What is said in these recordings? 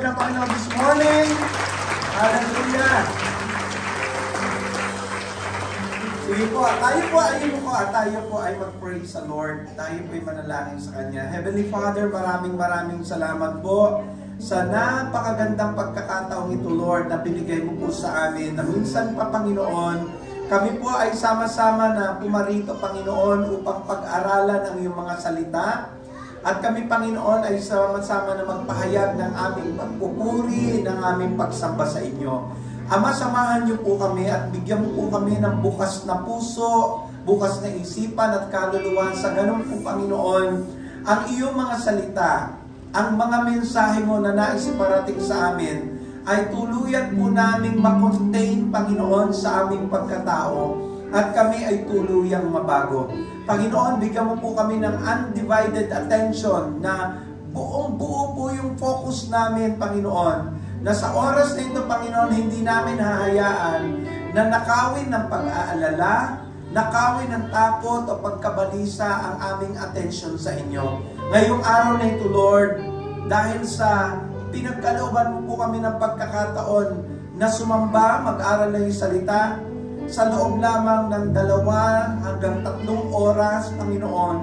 ng Panginoon this morning. Hallelujah. Sige po, tayo po ay mag-pray sa Lord. Tayo po ay manalangin sa Kanya. Heavenly Father, maraming salamat po sa napakagandang pagkakataong ito, Lord, na binigay mo po sa amin, na minsan pa, Panginoon, kami po ay sama-sama na pumarito, Panginoon, upang pag-aralan ang iyong mga salita. At kami, Panginoon, ay sama-sama na magpahayag ng aming pagpupuri, ng aming pagsamba sa inyo. Ama, samahan niyo po kami at bigyan mo po kami ng bukas na puso, bukas na isipan at kaluluwa. Sa ganun po, Panginoon, ang iyong mga salita, ang mga mensahe mo na nais iparating sa amin, ay tuluyan po namin makontain, Panginoon, sa aming pagkatao at kami ay tuluyang mabago. Panginoon, bigyan mo po kami ng undivided attention na buong-buo po yung focus namin, Panginoon, na sa oras na ito, Panginoon, hindi namin hahayaan na nakawin ng pag-aalala, nakawin ng takot o pagkabalisa ang aming attention sa inyo. Ngayong araw na ito, Lord, dahil sa pinagkalooban mo po kami ng pagkakataon na sumamba, mag-aral na yung salita, sa loob lamang ng 2 hanggang 3 oras, Panginoon,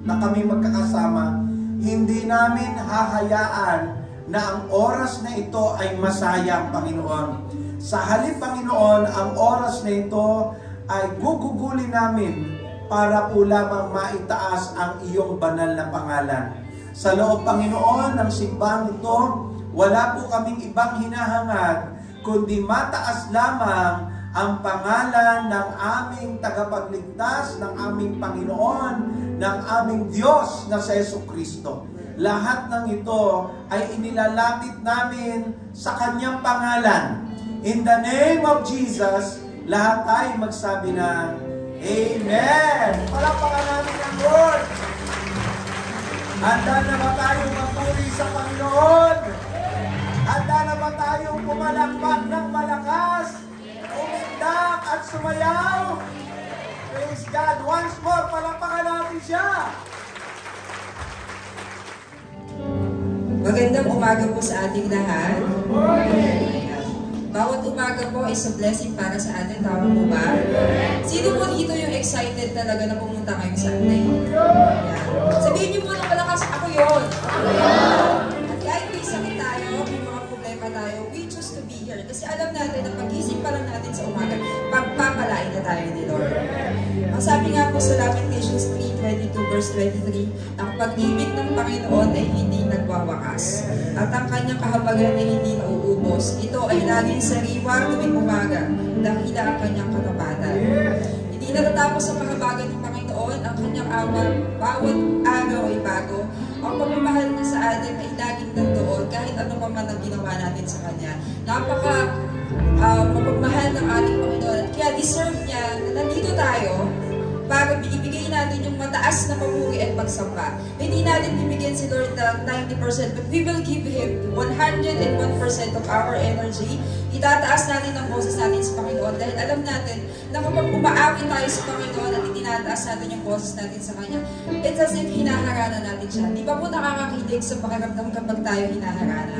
na kami magkakasama, hindi namin hahayaan na ang oras na ito ay masayang, Panginoon. Sa halip, Panginoon, ang oras na ito ay gugugulin namin para po lamang maitaas ang iyong banal na pangalan. Sa loob, Panginoon, ng simbang ito, wala po kaming ibang hinahangad, kundi mataas lamang ang pangalan ng aming tagapagligtas, ng aming Panginoon, ng aming Diyos na si Jesucristo. Lahat ng ito ay inilalapit namin sa Kanyang pangalan. In the name of Jesus, lahat tayo magsabi na Amen! Palakpakan namin ang Lord! Handa na ba tayong magpuri sa Panginoon? Handa na ba tayong pumalakpak ng malakas? Umindak at sumayaw? Praise God! Once more, palakpakan natin siya! Magandang umaga po sa ating lahat. Bawat umaga po is a blessing para sa atin. Tama po ba? Sino po dito yung excited talaga na pumunta ngayong Sunday? Yan. Sabihin niyo po ng malakas, ako yun. At kahit may sakit tayo, may mga problema tayo, we choose to be here. Kasi alam natin na pag-isip pa lang natin sa umaga, pagpapalain na tayo ni Lord. Ang sabi nga po sa Lamentations 3:22 verse 23, ang pag-ibig ng Panginoon ay hindi nagwawakas, at ang kanyang kahabagan ay hindi nauubos. Ito ay laging sariwa tuwing umaga, dahil ang kanyang katapatan. Hindi natatapos sa kahabagan ng Panginoon, ang kanyang awa, bawat araw ay bago. Ang pagmamahal niya sa atin ay laging nandoon, kahit ano pa man ang ginawa natin sa kanya. Napaka mapagmahal ng ating Panginoon, kaya deserve niya na nandito tayo para ibigay natin yung mataas na papuri at pagsamba. Hindi natin bibigyan si Lord ng 90%, but we will give Him 101% of our energy. Itataas natin ang boses natin sa Panginoon dahil alam natin na kapag umaawit tayo sa Panginoon at itinataas natin yung boses natin sa Kanya, it's as if hinaharana natin siya. Di ba po nakakakilig sa pakiramdam kapag tayo hinaharana?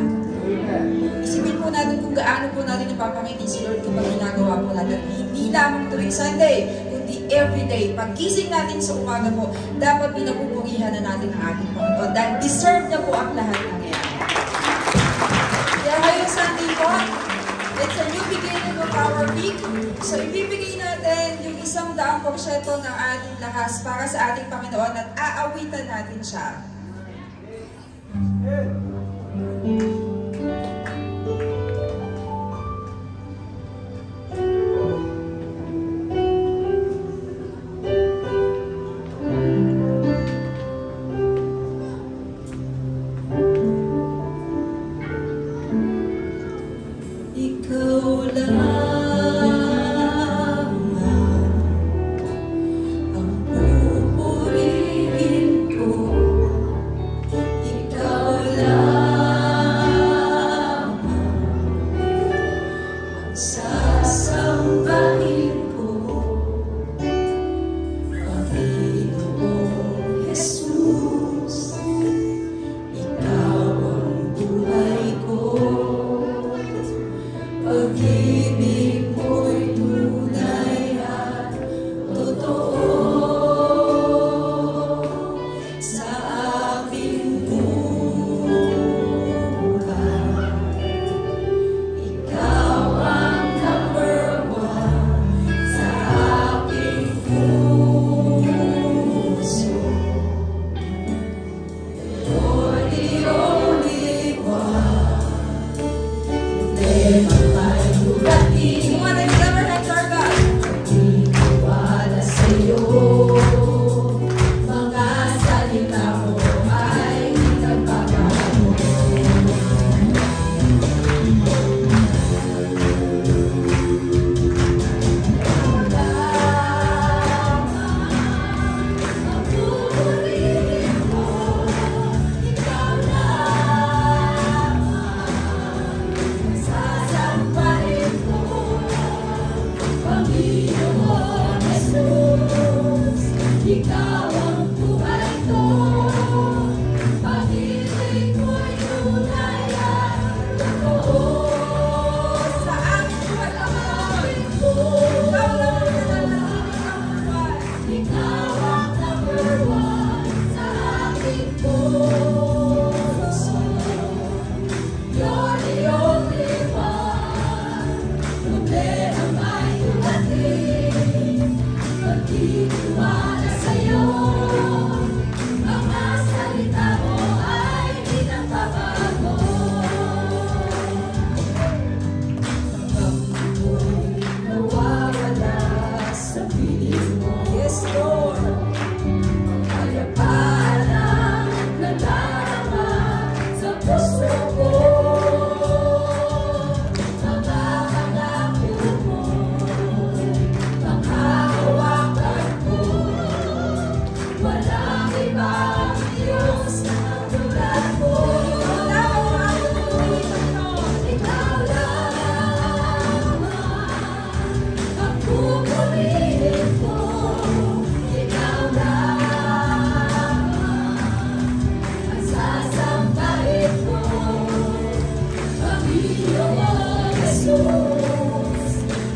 Isipin po natin kung gaano po natin napapangiti si Lord kapag ginagawa po natin. Hindi lamang tuwing Sunday, kundi everyday. Pagkising natin sa umaga po, dapat pinapupurihan na natin ang ating Panginoon dahil deserve na po ang lahat ng yan. Kaya ngayong Sunday po, it's a new beginning of our week. So ibibigay natin yung 100% ng ating lakas para sa ating Panginoon at aawitan natin siya. Ikaw lang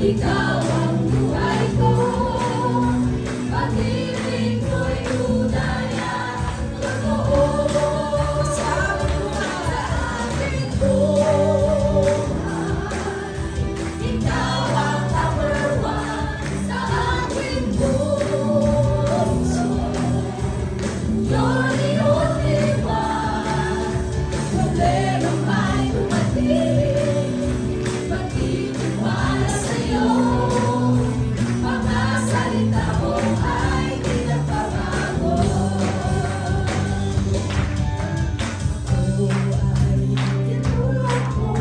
Ikaw ang buhay ko, pag-ibig mo'y tunay at totoo. Sa aking buhay, ikaw ang number one sa aking puso. You're the only one. Problema may dumating, magtitiwala sa'yo. Mga salita mo ay di nagbabago. Ako ay tinulad mo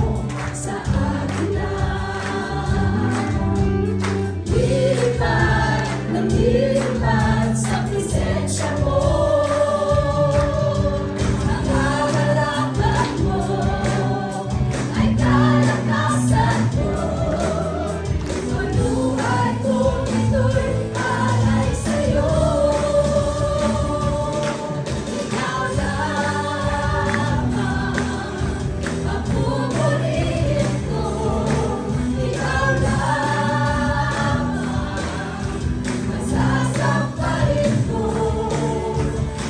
sa akin lang. Lilipad ng lilipad sa presensya mo. Ang hagalakad mo ay kalakasan ko. Manuhay kong ito'y alay sa'yo. Ikaw lamang ang pupurihin ko. Ikaw lamang ang sasamparin ko.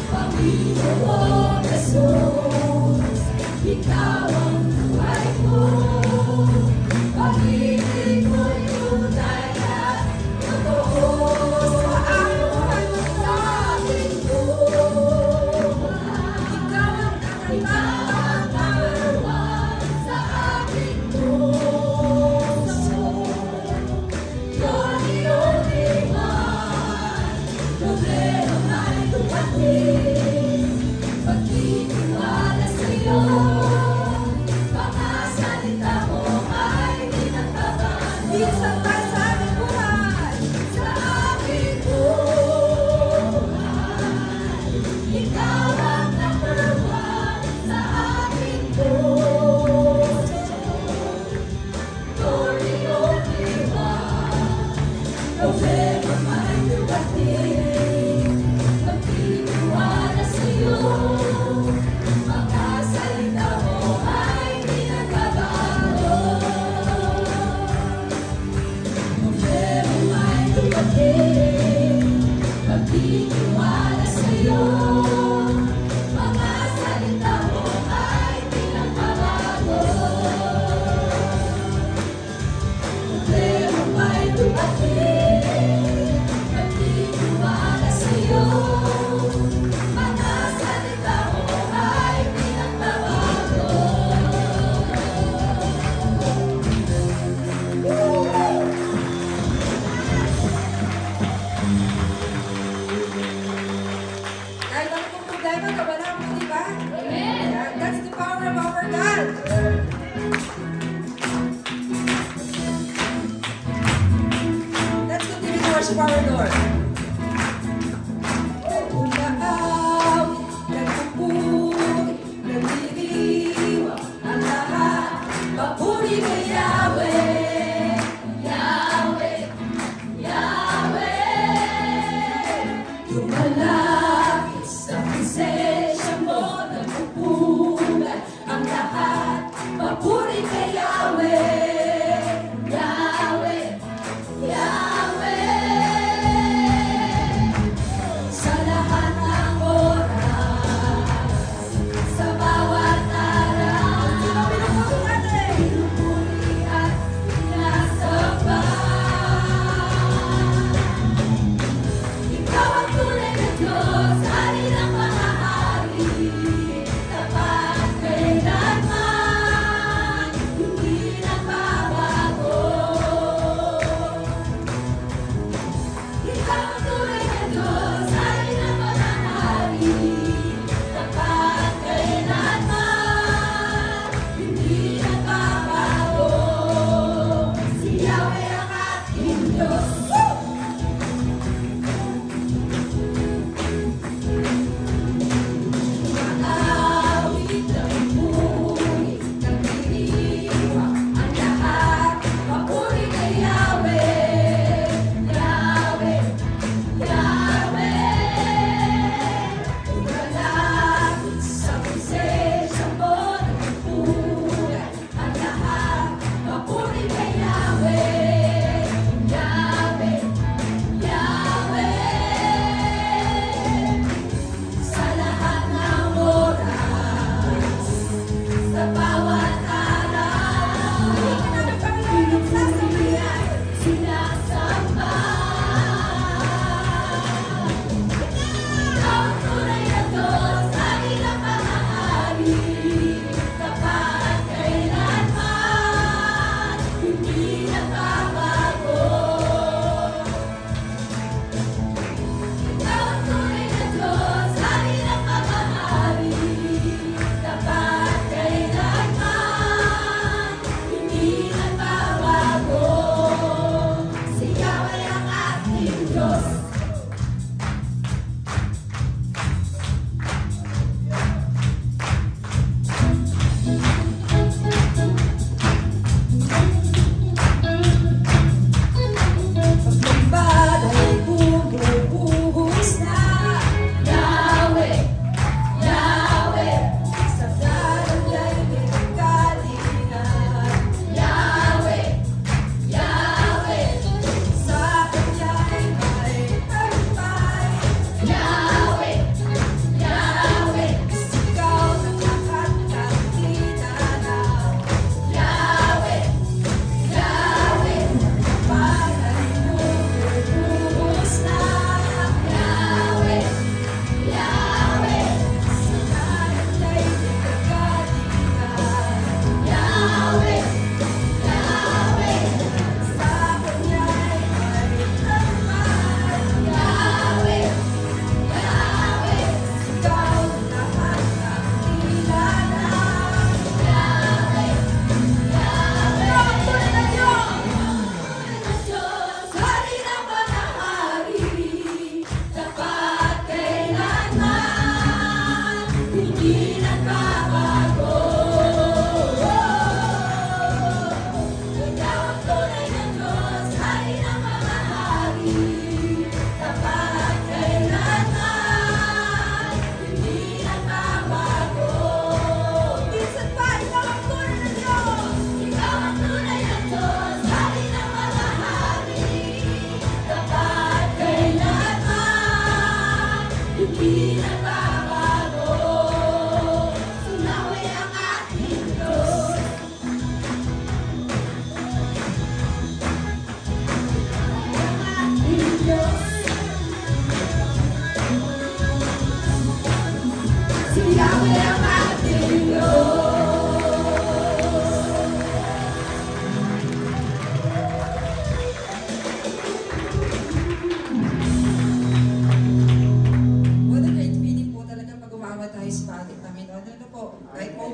Panginoon Jesus, ikaw ang buhay ko. Pag-ibig mo'y tunay at totoo. Sa aking buhay, ikaw ang number one sa aking puso. You're the only one. Problema may dumating, pagtitiwala sa'yo. Mga salita mo ay di nagbabago. Minsan pa sa aking buhay, sa aking buhay, ikaw ang number one sa aking puso. You're the only one. Problema may dumating, pagtitiwala sa'yo. Mga salita mo ay di nagbabago. Problema may dumating, pagtitiwala sa'yo. Mga salita mo ay di nagbabago. Problema may dumating, pagtitiwala sa'yo. Mga salita mo ay di nagbabago. Kahit ano pong problema, kabala mo, di ba? Amen. That's the power of our God. Let's continue to worship our Lord. Umaaw, nagpupuri, nagdiriwang ang lahat. Papuri kay Yahweh, Yahweh, Yahweh. Lumalapit sa presensya mo, nagpupuri ang lahat. Papuri kay Yahweh, Yahweh, Yahweh.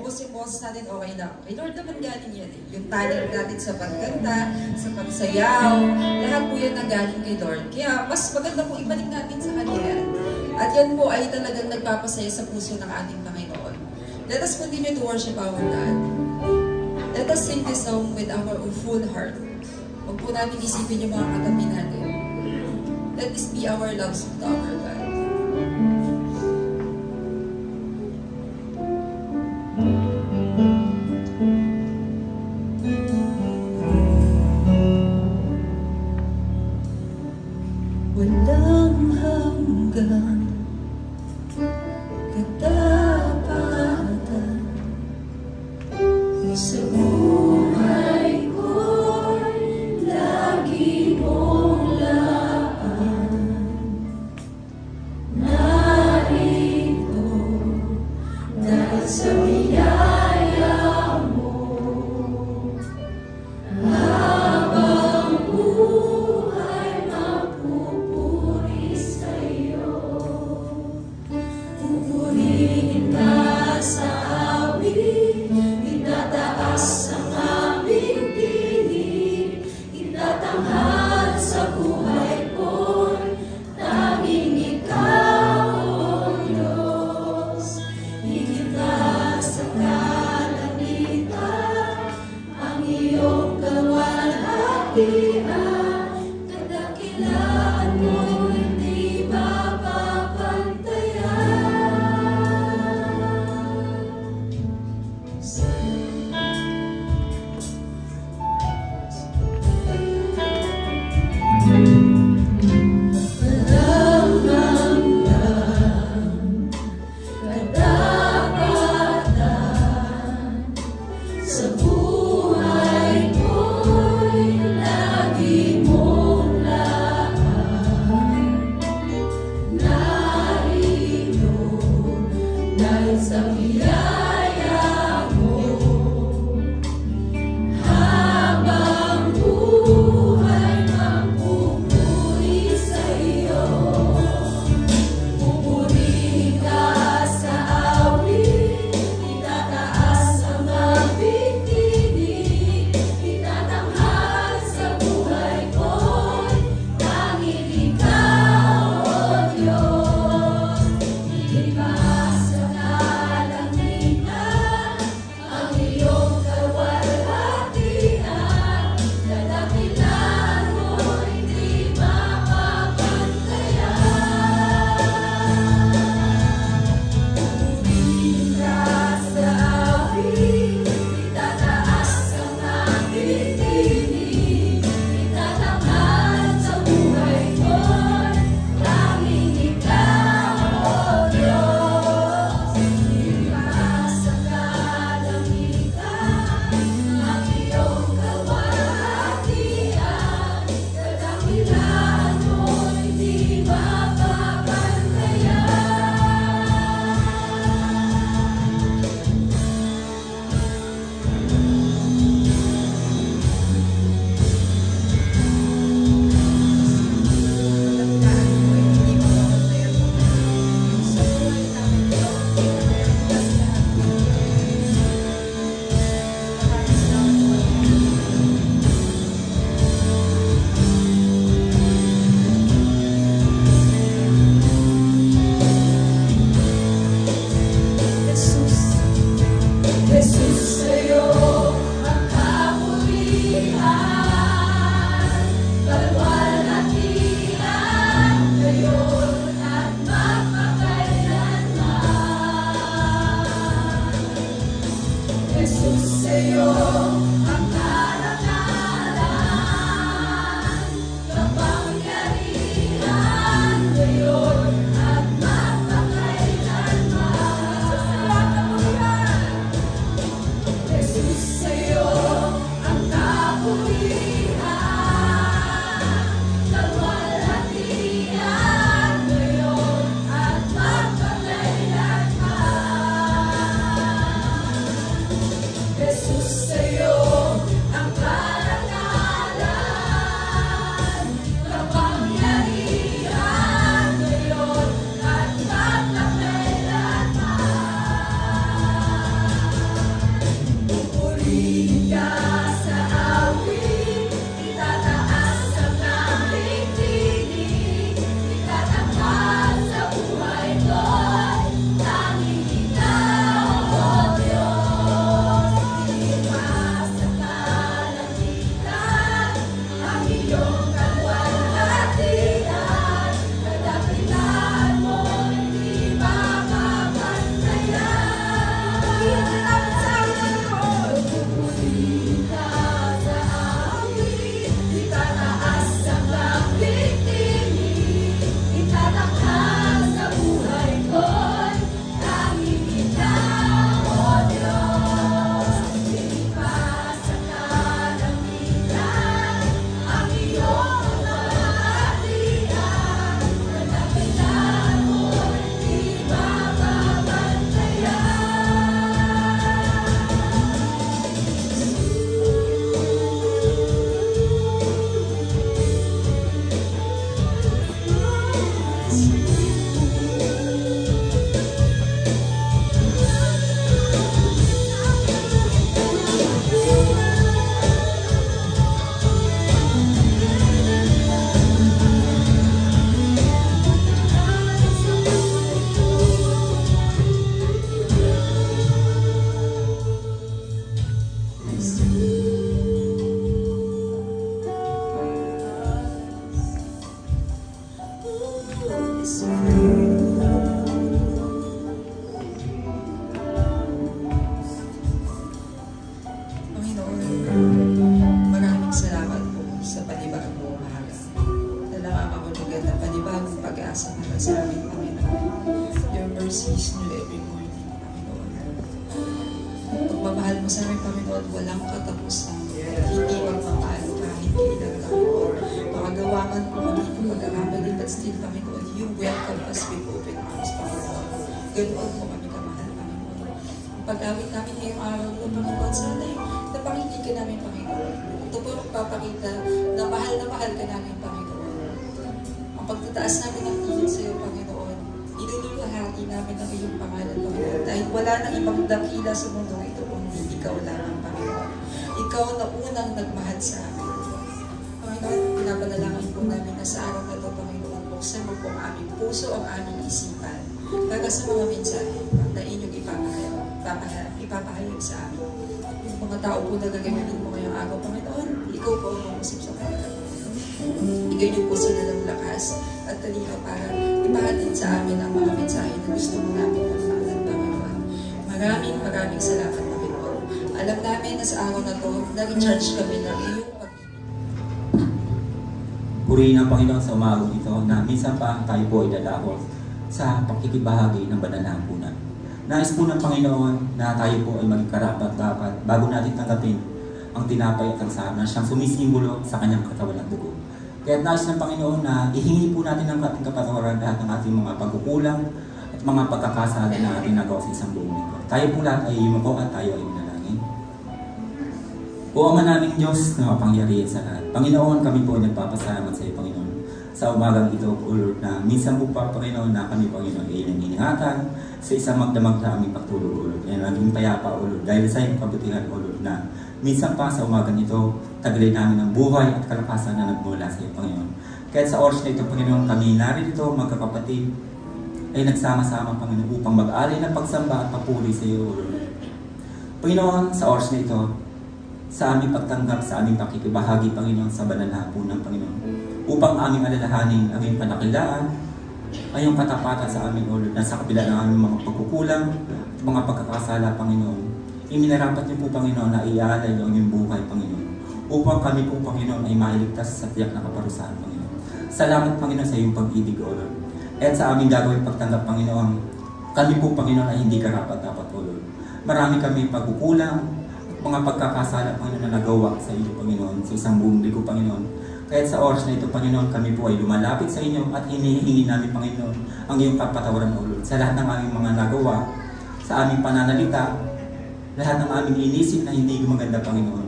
maubos yung boses natin, okay lang. Kay Lord naman galing yan eh. Yung talent natin sa pagkanta, sa pagsayaw, lahat po yan nagaling kay Lord. Kaya mas maganda po ibalik natin sa Kanya yan. At yan po ay talagang nagpapasaya sa puso ng ating Panginoon. Let us continue to worship our God. Let us sing this song with our full heart. Huwag po natin isipin yung mga katabi natin. Let this be our love song to our God. Walang hanggan katapatan sa buhay ko'y lagi mong laan. Narito dahil sa biyaya mo, habang buhay mapupuri sa'yo. Pupurihin ka sa awit, itataas ang aming tinig, itatanghal sa buhay ko'y tanging ikaw, O Diyos. Higit na sa kalangitan, ang iyong kaluwalhatian, kadakilaan mo hindi sa buhay ko'y lagi mong laan. Narito dahil sa biyaya mo, habang buhay mapupuri sa'yo. Pupurihin ka sa awit, itataas ang aming tinig, itatanghal sa buhay ko'y tanging ikaw, O Diyos. Higit pa sa kalangitan, ang iyong kaluwalhatian, kadakilaan mo hindi mapapantayan. Pupurihin ka sa awit, itataas ang aming tinig, itatanghal sa buhay ko'y tanging ikaw, O Diyos. Higit pa sa kalangitan, ang iyong kaluwalhatian, kadakilaan mo hindi mapapantayan. Jesus, Jesus, sa'yo ang kapurihan, kaluwalhatian, ngayon at magpakailanman. Jesus, sa'yo ang karangalan, kapangyarihan, ngayon at magpakailanman. Jesus, sa'yo ang kapurihan, kaluwalhatian, ngayon at magpakailanman. Jesus, sa'yo ang karangalan, kapangyarihan, ngayon at magpakailanman. mo sa amin, Panginoon, walang katapusan. Hindi magpapalo kahit kailan, Panginoon. Makagawa man po kami ng pag-aamali, but still, Panginoon, you welcome us with open arms, Panginoon. Ganoon po kami kamahal, Panginoon. Ang pag-awit namin ngayong araw po, Panginoon, sana napakinig ka namin, Panginoon. Ito po magpapakita na mahal ka namin, Panginoon. Ang pagtataas namin ng tingin sa iyo, Panginoon, inululahati namin ang iyong pangalan, Panginoon. Dahil wala nang ibang dakila sa mundo ito kundi ikaw lamang, Panginoon. Ikaw na unang nagmahal sa amin. Panginoon, pinapanalangin po namin na sa araw na ito, Panginoon, buksan mo po ang aming puso, ang aming isipan. Para sa mga mensahe na inyong ipapahayag sa amin. Yung mga tao po na gagamitin mo ngayong araw, Panginoon, ikaw po ang umusip sa kanila. Bigay niyo po sila ng lakas at talino para ipahatid sa amin ang mga mensahe na gusto mo namin magpaalam, Panginoon. Maraming salamat, Panginoon. Alam namin na sa araw na to, na-recharge kami ng iyong pag-ibig. Purihin ang Panginoon sa umagang ito na minsan pa tayo po ay dadako sa pakikibahagi ng banal na hampunan. Nais po ng Panginoon na tayo po ay maging karapat-dapat bago natin tanggapin ang tinapay at ang sana siyang sumisimbolo sa kanyang katawan at dugo. Kaya nais ng Panginoon na ihingi po natin ng ating kapatawaran lahat ng ating mga pagkukulang at mga pagkakasala na ating nagawa sa isang buong linggo. Tayo po lahat ay yumuko at tayo ay manalangin. O Ama naming Diyos na mapangyarihan sa lahat. Panginoon, kami po ay nagpapasalamat sa iyo, Panginoon. Sa umagang ito, O Lord, na minsan po pa, Panginoon, na kami, Panginoon, ay nanginingatan sa isang magdamag na aming pagtulog, O Lord. Ay naging payapa, O Lord, dahil sa iyong kabutihan, O Lord, na minsan pa sa umagang ito, taglay namin ng buhay at kalakasan na nagmula sa iyo, Panginoon. Kaya sa oras na ito, Panginoon, kami narito, magkakapatid, ay nagsama-sama, Panginoon, upang mag-alay ng pagsamba at papuri sa iyo, O Lord. Panginoon, sa oras na ito, sa aming pagtanggap, sa aming pakikibahagi, Panginoon, sa banal na hapunan, Panginoon, upang aming alalahanin ang iyong panakilaan, ang iyong katapatan sa aming ulo na sa kabila ng aming mga pagkukulang at mga pagkakasala, Panginoon. Iminarapat niyo po, Panginoon, na iaalay ang iyong buhay, Panginoon, upang kami po, Panginoon, ay mailigtas sa tiyak na kaparusahan, Panginoon. Salamat, Panginoon, sa iyong pag-ibig, O Lord. At sa aming gagawin pagtanggap, Panginoon, kami po, Panginoon, ay hindi karapat-dapat, O Lord. Marami kami pagkukulang at mga pagkakasala, Panginoon, na nagawa sa iyo, Panginoon, sa isang buong linggo, Panginoon. Kaya sa oras na ito, Panginoon, kami po ay lumalapit sa inyo at hinihingi namin, Panginoon, ang iyong kapatawaran, O Lord, sa lahat ng aming mga nagawa, sa aming pananalita, lahat ng aming inisip na hindi maganda, Panginoon,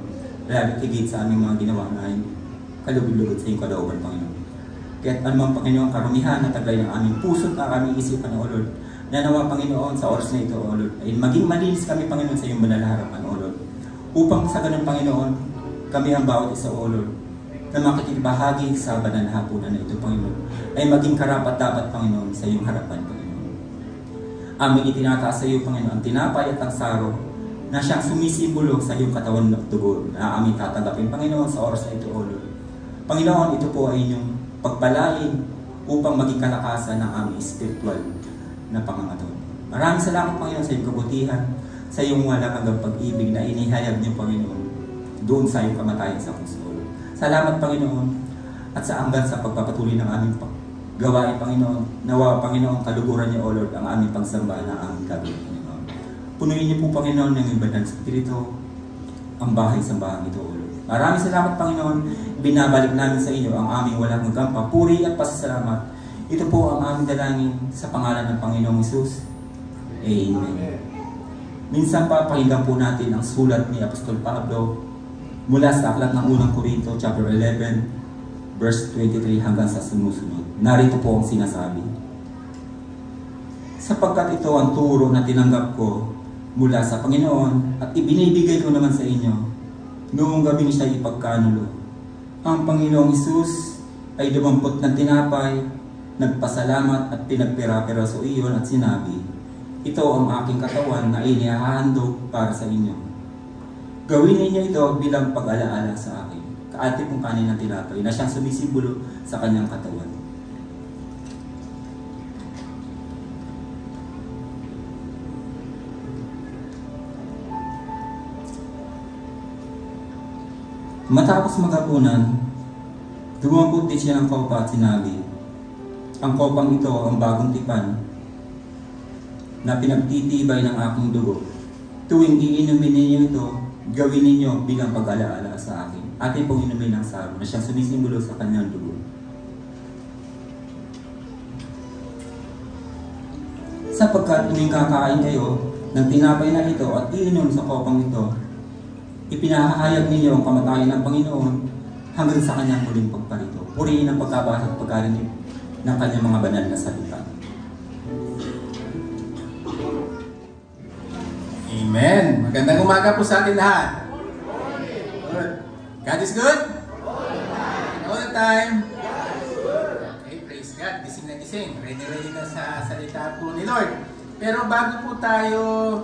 lalo higit sa aming mga ginawa na kalugod-lugod sa iyong kalooban, Panginoon. Kaya anumang, Panginoon, karumihan na taglay ng aming puso at aming isipan, O Lord, na nawa, Panginoon, sa oras na ito, O Lord, ay maging malinis kami, Panginoon, sa iyong banal na harapan, O Lord, upang sa ganun, Panginoon, kami ang bawat isa, O Lord, na makikibahagi sa banal na hapunan na ito, Panginoon, ay maging karapat-dapat, Panginoon, sa iyong harapan, Panginoon. Aming itinataas sa iyo, Panginoon, ang tinapay at ang saro na siyang sumisimbolo sa iyong katawan at dugo na aming tatanggapin, Panginoon, sa oras na ito, O Lord. Panginoon, ito po ay inyong pagpalain upang maging kalakasan ng aming spiritual na pangangatawan. Maraming salamat, Panginoon, sa iyong kabutihan, sa iyong walang hanggang pag-ibig na inihayag niyo, Panginoon, doon sa iyong kamatayan sa krus. Salamat, Panginoon, at sa hanggang sa pagpapatuloy ng aming gawain, Panginoon. Nawa, Panginoon, kaluguran niyo, O Lord, ang aming pagsamba na aming gagawin, Panginoon. Punuin niyo po, Panginoon, ng iyong banal Espiritu ang bahay-sambahan ito, O Lord. Maraming salamat, Panginoon. Binabalik namin sa inyo ang aming walang hanggang papuri at pasasalamat. Ito po ang aming dalangin sa pangalan ng Panginoong Hesus. Amen. Minsan pa, pakinggan po natin ang sulat ni Apostol Pablo mula sa aklat ng unang Korinto, chapter 11, verse 23 hanggang sa sumusunod. Narito po ang sinasabi. Sapagkat ito ang turo na tinanggap ko mula sa Panginoon at ibinibigay ko naman sa inyo noong gabing siya ipagkanulo. Ang Panginoong Hesus ay dumampot ng tinapay, nagpasalamat at pinagpira-pira sa iyon at sinabi, ito ang aking katawan na inihahandog para sa inyo. Gawin ninyo ito bilang pag-alaala sa akin. Kaati pong kanin ng tinapay na siyang sumisimbolo sa kanyang katawan. Matapos maghapunan, dumampot din siya ng kopa at sinabi, ang kopang ito ang bagong tipan na pinagtitibay ng aking dugo. Tuwing iinumin ninyo ito, gawin ninyo bilang pag-alaala sa akin. Atin pong inumin ang sabo na siyang sumisimbolo sa kanyang dugo. Sapagkat tuwing kakain kayo ng tinapay na ito at iinom sa kopang ito, ipinahahayag ninyo ang kamatayan ng Panginoon hanggang sa kanyang muling pagparito. Purihin ang pagkabasa at pagkarinig ng kanyang mga banal na salita. Amen. Magandang umaga po sa atin lahat. Good. God is good? All the time. Okay, praise God. Gising na gising. Ready na sa salita po ni Lord. Pero bago po tayo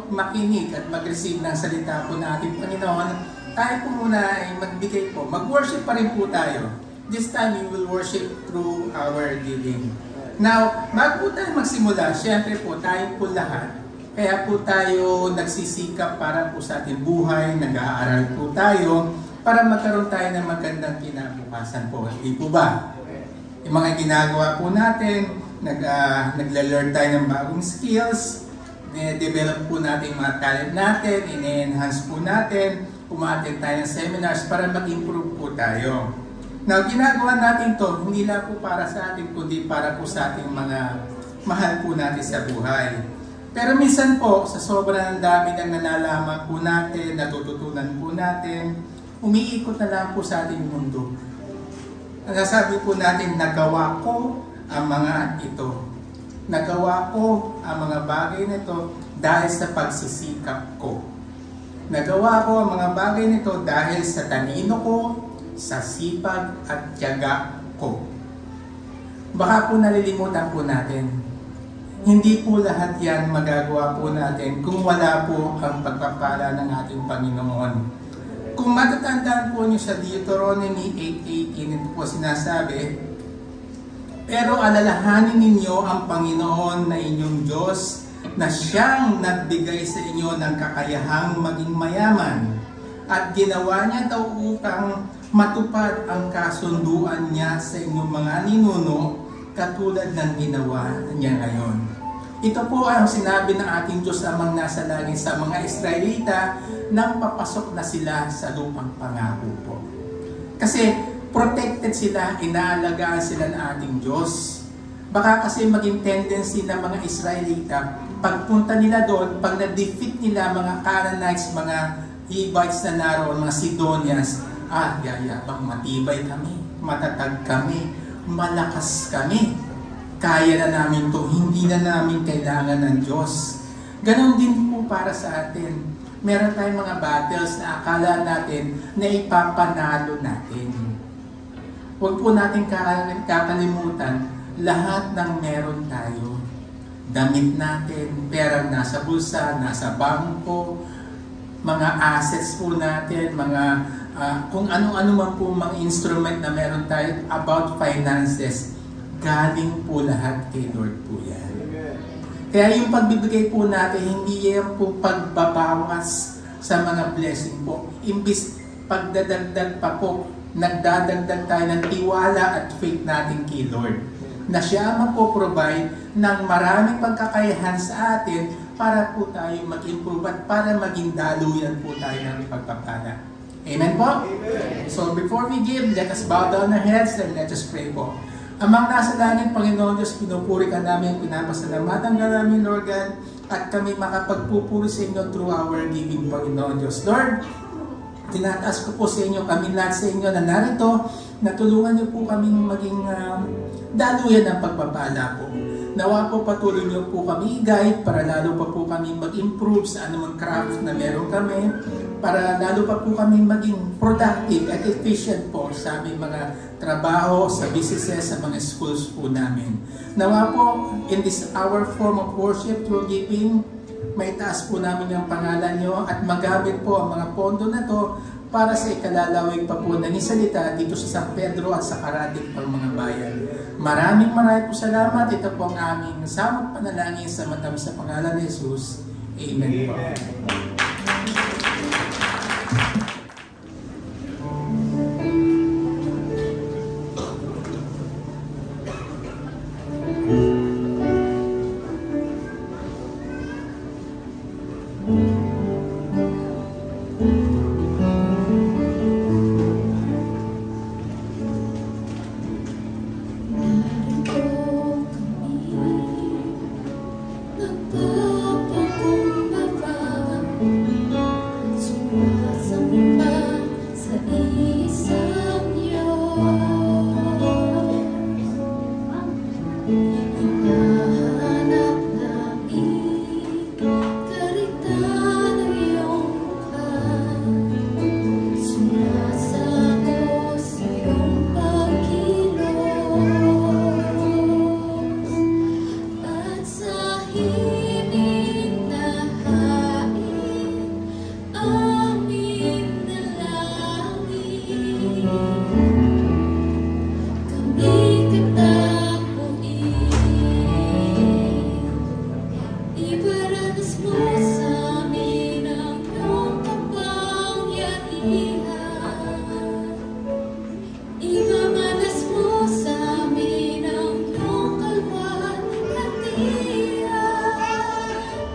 makinig at mag-receive ng salita po ng ating Panginoon, tayo po muna ay magbigay po. Mag-worship pa rin po tayo. This time, we will worship through our giving. Now, bago po tayo magsimula, syempre po, tayo po lahat, kaya po tayo nagsisikap para po sa ating buhay, nag-aaral po tayo, para magkaroon tayo ng magandang kinabukasan po. Hindi po ba? Yung mga ginagawa po natin, nagla-learn tayo ng bagong skills, develop po natin yung mga talent natin, ine-enhance po natin, umattend tayo ng seminars para mag-improve po tayo. Now, ginagawa natin to hindi lang po para sa atin, kundi para po sa ating mga mahal po natin sa buhay. Pero minsan po, sa sobrang dami ng nalalaman po natin, natututunan po natin, umiikot na lang po sa ating mundo. Nasasabi po natin, nagawa ko ang mga ito. Nagawa ko ang mga bagay nito dahil sa pagsisikap ko. Nagawa ko ang mga bagay nito dahil sa talino ko, sa sipag at tiyaga ko. Baka po nalilimutan po natin. Hindi po lahat yan magagawa po natin kung wala po ang pagpapala ng ating Panginoon. Kung matatandaan po niyo sa Deuteronomy 8:18, ito po sinasabi, pero alalahanin ninyo ang Panginoon na inyong Diyos na siyang nagbigay sa inyo ng kakayahang maging mayaman at ginawa niya daw upang matupad ang kasunduan niya sa inyong mga ninuno katulad ng ginawa niya ngayon. Ito po ang sinabi ng ating Diyos amang nasa langit sa mga Israelita nang papasok na sila sa lupang pangako po. Kasi protected sila, inaalagaan sila ng ating Diyos. Baka kasi maging tendency ng mga Israelita, pagpunta nila doon, pag na-defeat nila mga Canaanites, mga Hivites na naroon, mga Sidonians, yayabang matibay kami, matatag kami, malakas kami. Kaya na namin to, hindi na namin kailangan ng Diyos. Ganon din po para sa atin. Meron tayong mga battles na akala natin na ipapanalo natin. Huwag po natin kakalimutan, lahat ng meron tayo. Damit natin, perang nasa bulsa, nasa bangko, mga assets po natin, mga kung ano-ano man po mga instrument na meron tayo about finances, galing po lahat kay Lord po yan. Kaya yung pagbibigay po natin, hindi yan po pagbabawas sa mga blessing po. Imbis pagdadagdag pa po, nagdadagdag tayo ng tiwala at faith natin kay Lord. Na siya magpo-provide ng maraming pagkakayahan sa atin para po tayo mag-improve at para maging daluyan po tayo ng pagpapala. Amen po? Amen. So before we give, let us bow down our heads and let us pray po. Amang nasa langit, Panginoon Diyos, pinupuri ka namin, pinapasalamatan ka namin, Lord God, at kami makapagpupuri sa inyo through our giving, Panginoon Diyos. Lord, tinataas ko po sa inyo, kami lahat sa inyo na narito, natulungan niyo po kaming maging daluyan ng pagpapala po. Nawa po patuloy niyo po kami guide para lalo pa po kami mag-improve sa anumang craft na meron kami, para lalo pa po kami maging productive at efficient po sa aming mga trabaho, sa businesses, sa mga schools po namin. Nawa po, in this our form of worship through giving, may taas po namin ang pangalan nyo at magamit po ang mga pondo na to para sa ikalalawig pa po ng isalita dito sa San Pedro at sa karating pang mga bayan. Maraming po salamat. Ito po ang aming samot panalangin sa matamis sa pangalan ni Jesus. Amen po. Imamalas mo sa amin ang iyong kalwalhatian,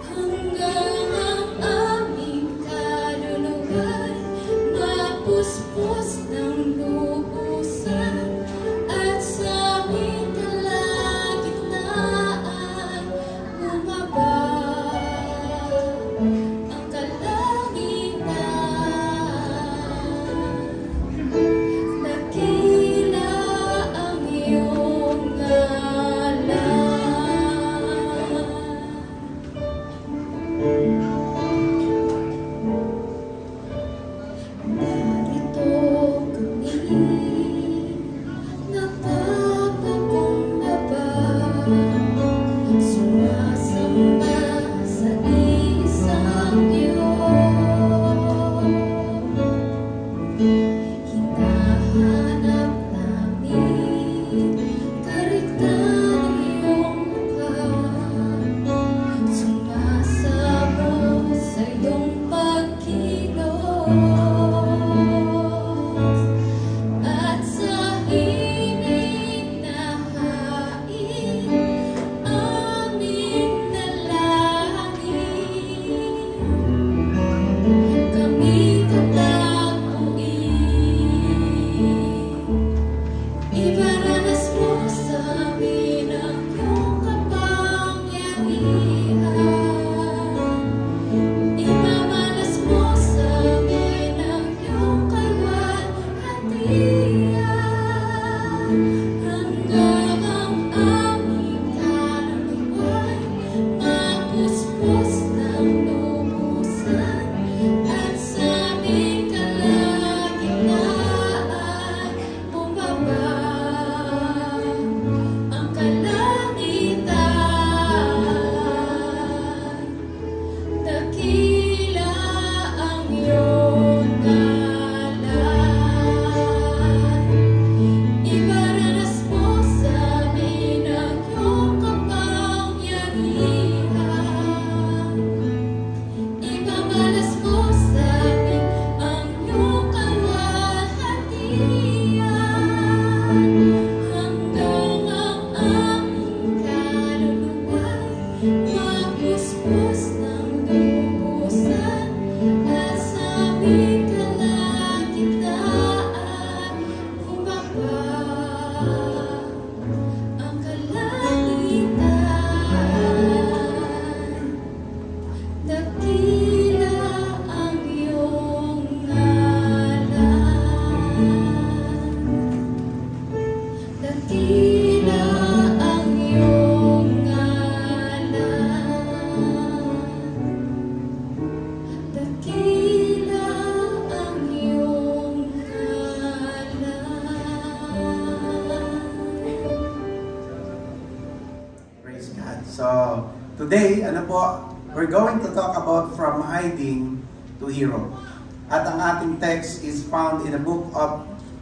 hanggang ang aming kaluluwa'y mapuspos ng lubusan, at sa aming kalagitnaan bumaba ang kalangitan. Dakila ang iyong ngalan. Narito kami, nagpapakumbaba, sumasamba sa isang Diyos. Hinahanap namin karigtan iyong mukha, sumasamo sa iyong pagkilos, at sa init na hain aming dalangin, kami tatagpuin. Iparanas mo sa amin ang iyong kapangyarihan, imamalas mo sa amin ang iyong kalwalhatian, hanggang ang aming kaluluwa'y mapuspos ng lubusan, at sa aming kalagitnaan bumaba ang kalangitan. Dakila ang iyong ngalan. Iparanas mo sa amin ang iyong kapangyarihan, imamalas mo sa amin ang iyong kalwalhatian, hanggang ang aming kaluluwa'y mapuspos ng lubusan, at sa aming kalagitnaan bumaba ang kalangitan. Dakila ang iyong ngalan. Dakila ang iyong ngalan. Dakila ang iyong ngalan. Praise God. So, today, we're going to talk about from hiding to hero. At ang ating text is found in the book of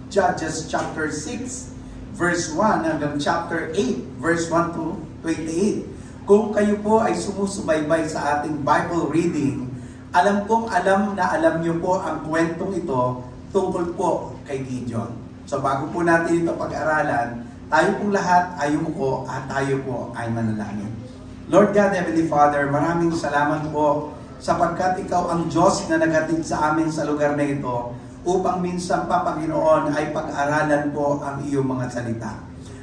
Judges chapter 6, verse 1 hanggang chapter 8, verse 1 to 28. Kung kayo po ay sumusubaybay sa ating Bible reading, alam kong alam na alam niyo po ang kwentong ito tungkol po kay Gideon. So bago po natin ito pag-aralan, tayo pong lahat ay umuko at tayo po ay manalangin. Lord God, Heavenly Father, maraming salamat po sapagkat ikaw ang Diyos na naghatid sa amin sa lugar na ito upang minsan pa, Panginoon, ay pag-aralan po ang iyong mga salita.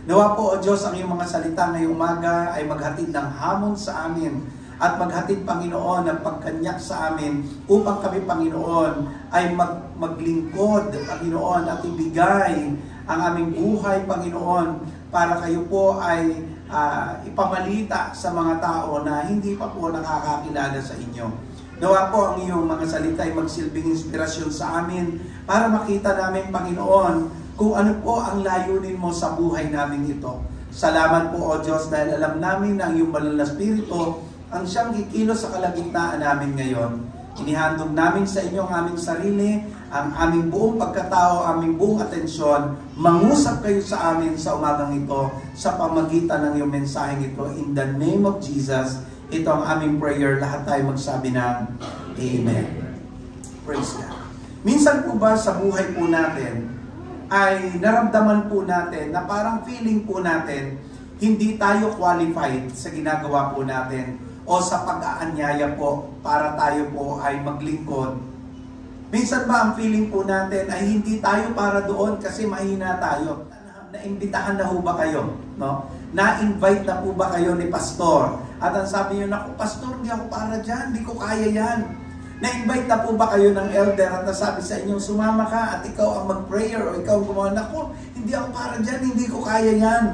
Nawa po, O Diyos, ang iyong mga salita ngayong umaga ay maghatid ng hamon sa amin at maghatid, Panginoon, ng pagkanyak sa amin upang kami, Panginoon, ay maglingkod, Panginoon, at ibigay ang aming buhay, Panginoon, para kayo po ay ipamalita sa mga tao na hindi pa po nakakakilala sa inyo. Nawa po ang iyong mga salita ay magsilbing inspirasyon sa amin para makita namin, Panginoon, kung ano po ang layunin mo sa buhay namin ito. Salamat po, O Diyos, dahil alam namin na ang iyong banal na Espiritu ang siyang kikilos sa kalagitnaan namin ngayon. Inihandog namin sa inyo ang aming sarili, ang aming buong pagkatao, aming buong atensyon. Mangusap kayo sa amin sa umagang ito sa pamagitan ng iyong mensaheng ito. In the name of Jesus, ito ang aming prayer. Lahat tayo magsabi ng Amen. Praise God. Minsan po ba sa buhay po natin ay naramdaman po natin na parang feeling po natin hindi tayo qualified sa ginagawa po natin o sa pag-aanyaya po para tayo po ay maglingkod. Minsan ba ang feeling po natin ay hindi tayo para doon kasi mahina tayo? Naimbitahan na ho ba kayo? No? Na-invite na po ba kayo ni pastor? At ang sabi niyo, naku pastor, hindi ako para dyan, hindi ko kaya yan. Na-invite na po ba kayo ng elder at nasabi sa inyo, sumama ka at ikaw ang mag-prayer o ikaw ang gumawa? Naku, hindi ako para dyan, hindi ko kaya yan.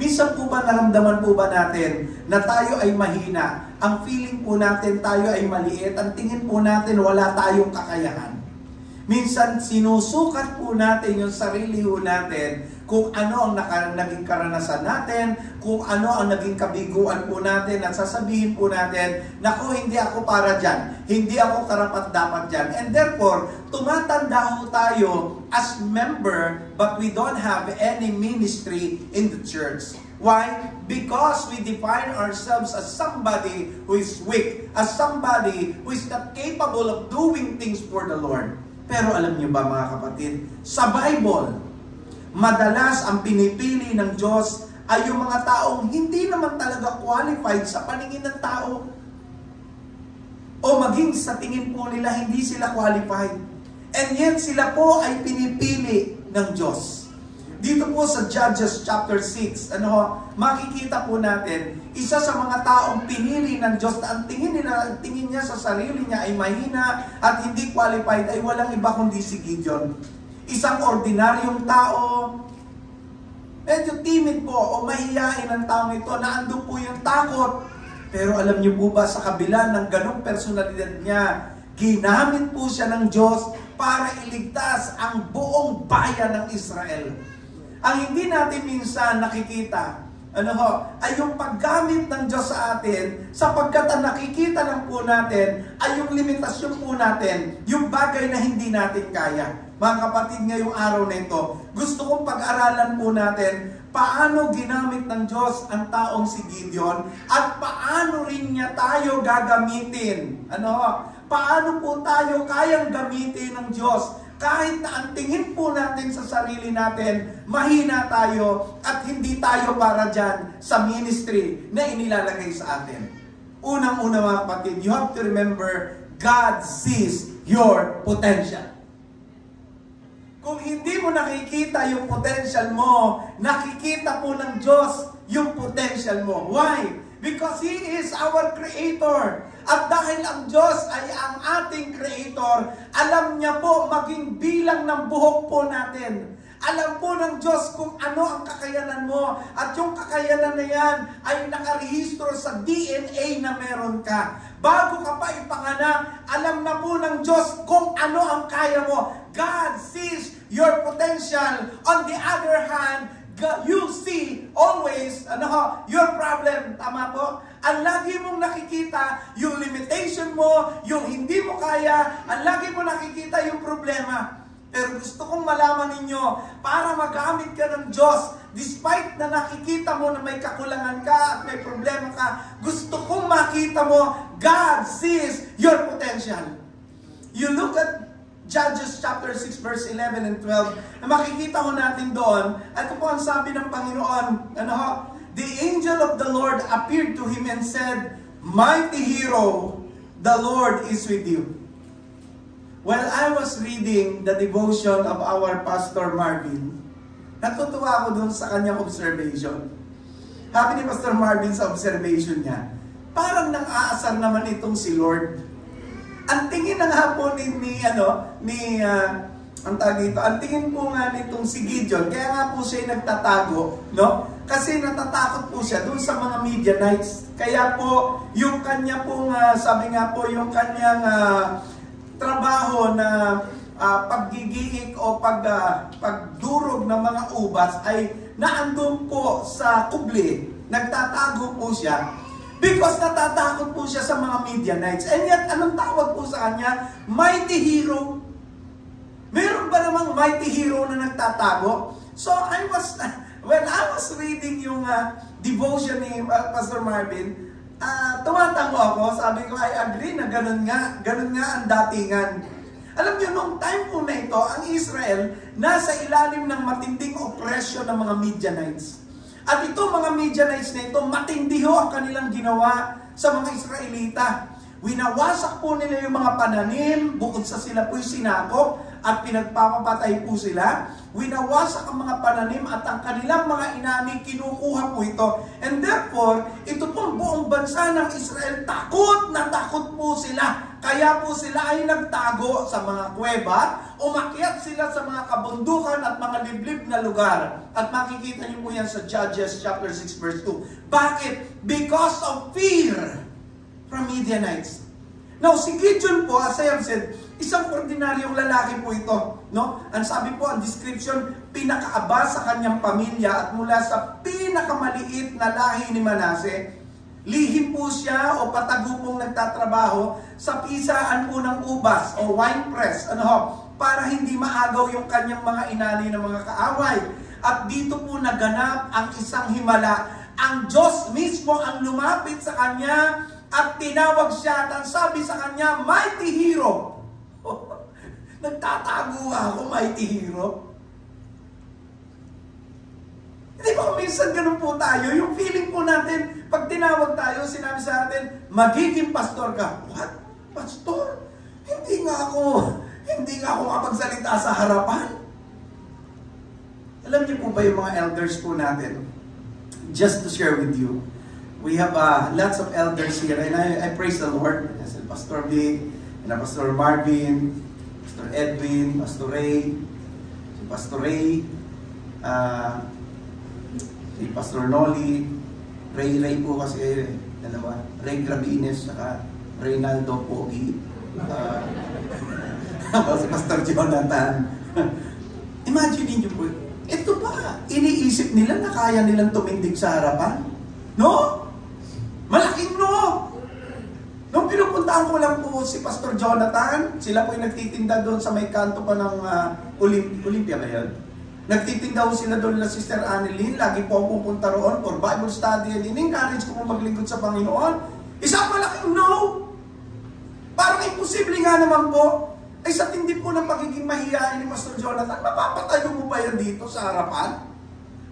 Minsan po ba naramdaman po ba natin na tayo ay mahina? Ang feeling po natin tayo ay maliit. Ang tingin po natin wala tayong kakayahan. Minsan sinusukat po natin yung sarili po natin kung ano ang naging karanasan natin, kung ano ang naging kabiguan po natin at sasabihin po natin, naku, hindi ako para dyan, hindi ako karapat-dapat dyan. And therefore, tumatanda po tayo as member but we don't have any ministry in the church. Why? Because we define ourselves as somebody who is weak, as somebody who is not capable of doing things for the Lord. Pero alam niyo ba mga kapatid, sa Bible, madalas ang pinipili ng Diyos ay yung mga taong hindi naman talaga qualified sa paningin ng tao. O maging sa tingin po nila, hindi sila qualified. And yet sila po ay pinipili ng Diyos. Dito po sa Judges chapter 6, makikita po natin, isa sa mga taong pinili ng Diyos na ang tingin niya sa sarili niya ay mahina at hindi qualified ay walang iba kundi si Gideon. Isang ordinaryong tao, medyo timid po o mahihain ang taong ito, na ando po yung takot. Pero alam niyo po ba, sa kabila ng ganong personalidad niya, ginamit po siya ng Diyos para iligtas ang buong bayan ng Israel. Ang hindi natin minsan nakikita, ay yung paggamit ng Diyos sa atin, sapagkat ang nakikita lang po natin ay yung limitasyon po natin, yung bagay na hindi natin kaya. Mga kapatid, ngayong araw na ito, gusto kong pag-aralan po natin paano ginamit ng Diyos ang taong si Gideon at paano rin niya tayo gagamitin. Paano po tayo kayang gamitin ng Diyos kahit na ang tingin po natin sa sarili natin, mahina tayo at hindi tayo para dyan sa ministry na inilalagay sa atin. Unang-una mga kapatid, you have to remember, God sees your potential. Kung hindi mo nakikita yung potential mo, nakikita po ng Diyos yung potential mo. Why? Because He is our Creator. At dahil ang Diyos ay ang ating Creator, alam niya po maging bilang ng buhok po natin. Alam po ng Diyos kung ano ang kakayanan mo. At yung kakayanan na yan ay nakarehistro sa DNA na meron ka. Bago ka pa ipanganak, alam na po ng Diyos kung ano ang kaya mo. God sees your potential. On the other hand, you see always your problem. Tama po? Ang lagi mong nakikita yung limitation mo, yung hindi mo kaya, ang lagi mo nakikita yung problema. Pero gusto kong malaman ninyo, para magamit ka ng Diyos, despite na nakikita mo na may kakulangan ka at may problema ka, gusto kong makita mo, God sees your potential. You look at Judges chapter 6 verse 11 and 12, na makikita ko natin doon, ito po ang sabi ng Panginoon, the angel of the Lord appeared to him and said, "Mighty hero, the Lord is with you." While I was reading the devotion of our Pastor Marvin, natutuwa ako doon sa kanyang observation. Sabi ni Pastor Marvin sa observation niya, parang nang-aasar naman itong si Lord. Ang tingin na nga po ang tingin po nga nitong si Gideon, kaya nga po siya nagtatago, no? Kasi natatakot po siya doon sa mga Midianites. Kaya po, yung kanya pong, sabi nga po, yung kanyang trabaho na paggigiik o pagdurog ng mga ubas ay naandun po sa kubli. Nagtatago po siya. Because natatakot po siya sa mga Midianites. And yet, anong tawag po sa kanya? Mighty hero. Meron ba namang mighty hero na nagtatago? So, when I was reading yung devotion ni Pastor Marvin, tumatango ako. Sabi ko, I agree na ganun nga ang datingan. Alam niyo, noong time po na ito, ang Israel nasa ilalim ng matinding oppression ng mga Midianites. At ito, mga Midianites na ito, matindi ho ang kanilang ginawa sa mga Israelita. Winawasak po nila yung mga pananim, bukod sa sila po'y sinakop at pinagpapapatay po sila. Winawasak ang mga pananim at ang kanilang mga inani, kinukuha po ito. And therefore, ito pong buong bansa ng Israel, takot na takot po sila. Kaya po sila ay nagtago sa mga kuweba, umakyat sila sa mga kabundukan at mga liblib na lugar. At makikita niyo po yan sa Judges chapter 6 verse 2. Bakit? Because of fear from Midianites. Now, si Gideon po, as I have said, isang ordinaryong lalaki po ito. No? Ang sabi po, ang description, pinakaaba sa kanyang pamilya at mula sa pinakamaliit na lahi ni Manase, lihim po siya o patagupong nagtatrabaho sa pisaan po ng ubas o wine press, para hindi maagaw yung kanyang mga inani ng mga kaaway. At dito po naganap ang isang himala. Ang Diyos mismo ang lumapit sa kanya at tinawag siya at ang sabi sa kanya, mighty hero. Nagtatago ako, mighty hero. Hindi ba minsan ganun po tayo? Yung feeling po natin, pag tinawag tayo, sinabi sa atin, magiging pastor ka. What? Pastor? Hindi nga ako makapagsalita sa harapan. Alam niyo po ba yung mga elders po natin? Just to share with you, we have lots of elders here, and I praise the Lord. As Pastor Vic, and Pastor Marvin, Pastor Edwin, Pastor Ray, si Pastor Ray, si Pastor Noli, Ray po kasi, Ray Grabines, saka Reynaldo Pogi, si Pastor Jonathan. Imagine niyo po, ito pa, iniisip nila na kaya nilang tumindig sa harapan? No? Malaking no! Nung pinupuntahan ko lang po si Pastor Jonathan, sila po yung nagtitinda doon sa may kanto pa ng Olympia ba yun? Nagtitinda po sila doon na Sister Annelyn, lagi po ako pupunta roon for Bible study and in-encourage ko po maglingkod sa Panginoon. Isang malaking no! Parang imposible nga naman po. Ay sa tindi po ng pagiging mahihain ni Pastor Jonathan, mapapatayo mo ba yan dito sa harapan?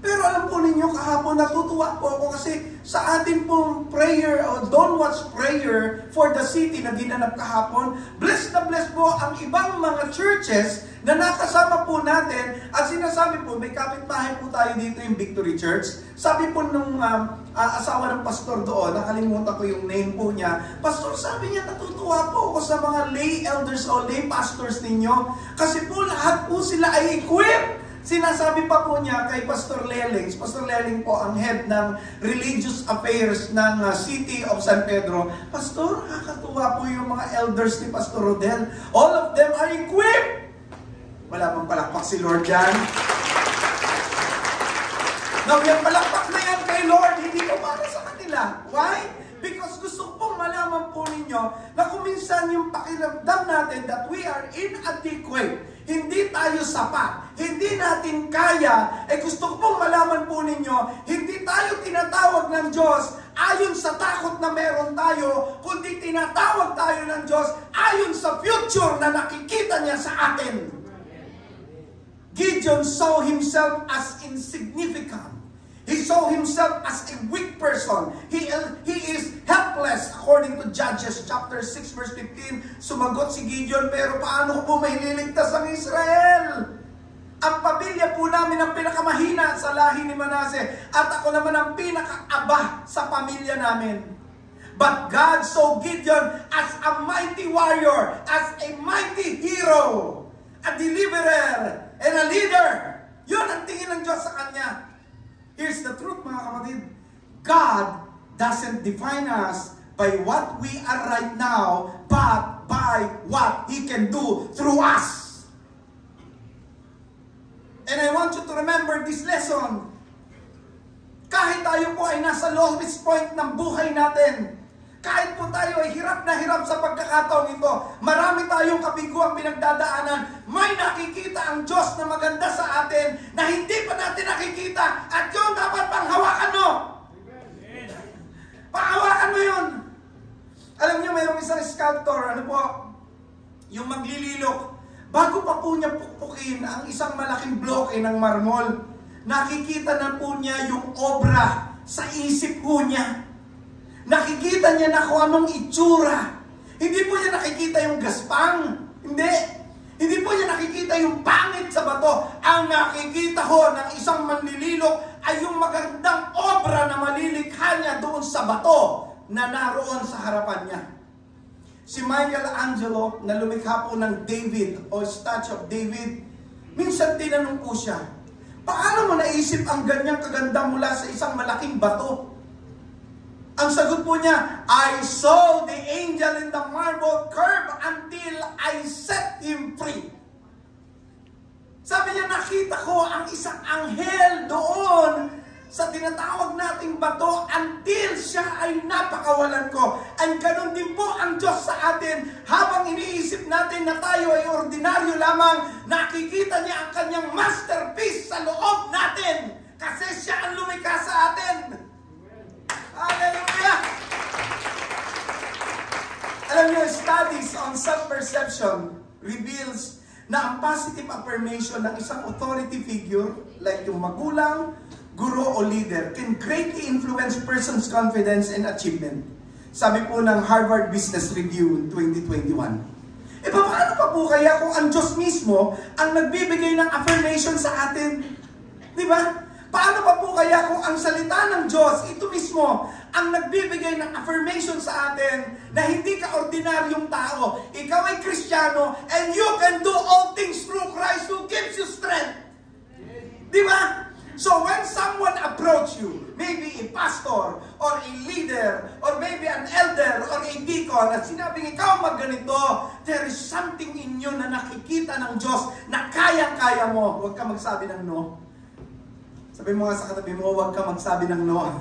Pero alam po ninyo, kahapon natutuwa po ako kasi sa ating pong prayer o Don't Watch Prayer for the City na ginanap kahapon, blessed na blessed po ang ibang mga churches na nakasama po natin at sinasabi po, may kapitbahay po tayo dito yung Victory Church. Sabi po nung asawa ng pastor doon, nakalimutan ko yung name po niya, pastor, sabi niya, natutuwa po ako sa mga lay elders o lay pastors ninyo kasi po lahat po sila ay equipped. Sinasabi pa po niya kay Pastor Leling, Pastor Leling po ang head ng religious affairs ng City of San Pedro, Pastor, nakakatuwa po yung mga elders ni Pastor Rodel. All of them are equipped. Wala pang palakpak si Lord yan. Now, yung palakpak na yan kay Lord, hindi ko para sa kanila. Why? Because gusto pong malaman po ninyo na kung minsan yung pakiramdam natin that we are inadequate, hindi tayo sapat, hindi natin kaya, gusto ko pong malaman po ninyo, hindi tayo tinatawag ng Diyos ayon sa takot na meron tayo, kundi tinatawag tayo ng Diyos ayon sa future na nakikita niya sa atin. Gideon saw himself as insignificant. He saw himself as a weak person. He is helpless according to Judges chapter 6 verse 15. Sumagot si Gideon, pero paano ko po maililigtas ang Israel? Ang pamilya po namin ang pinakamahina sa lahi ni Manase at ako naman ang pinakaaba sa pamilya namin. But God saw Gideon as a mighty warrior, as a mighty hero, a deliverer, and a leader. Yun ang tingin ng Diyos sa kanya. Here's the truth, mga kapatid. God doesn't define us by what we are right now, but by what He can do through us. And I want you to remember this lesson. Kahit tayo po ay nasa lowest point ng buhay natin, kahit po tayo ay hirap na hirap sa pagkakataon ito, marami tayong kabiguang pinagdadaanan, may nakikita ang Diyos na maganda sa atin na hindi pa natin nakikita at yun dapat panghawakan mo. Panghawakan mo yun. Alam niyo, mayroong isang sculptor, yung maglililok bago pa po niya pukpukin ang isang malaking bloke ng marmol, nakikita na po niya yung obra sa isip po niya. Nakikita niya na kung anong itsura. Hindi po niya nakikita yung gaspang. Hindi po niya nakikita yung pangit sa bato. Ang nakikita ho ng isang manlililo ay yung magandang obra na malilikha niya doon sa bato na naroon sa harapan niya. Si Michelangelo na lumikha po ng David o Statue of David, minsan tinanong po siya, paano mo naisip ang ganyang kaganda mula sa isang malaking bato? Ang sagot po niya, I saw the angel in the marble curve until I set him free. Sabi niya, nakita ko ang isang anghel doon sa tinatawag nating bato until siya ay napakawalan ko. And ganun din po ang Diyos sa atin. Habang iniisip natin na tayo ay ordinaryo lamang, nakikita niya ang kanyang masterpiece sa loob natin. Kasi siya ang lumikha sa atin. Hallelujah! Alam niyo, studies on self-perception reveals na ang positive affirmation ng isang authority figure, like yung magulang, guro o leader, can greatly influence person's confidence and achievement. Sabi po ng Harvard Business Review 2021. E paano pa po kaya kung ang Diyos mismo ang nagbibigay ng affirmation sa atin? Di ba? Paano pa po kaya kung ang salita ng Diyos, ito mismo, ang nagbibigay ng affirmation sa atin na hindi ka ordinaryong tao. Ikaw ay Kristiyano and you can do all things through Christ who gives you strength. Di ba? So when someone approach you, maybe a pastor or a leader or maybe an elder or a deacon at sinabing ikaw magganito, there is something in you na nakikita ng Diyos na kaya-kaya mo. Huwag ka magsabi ng no. Sabi mo nga sa katabi mo, huwag ka magsabi ng no.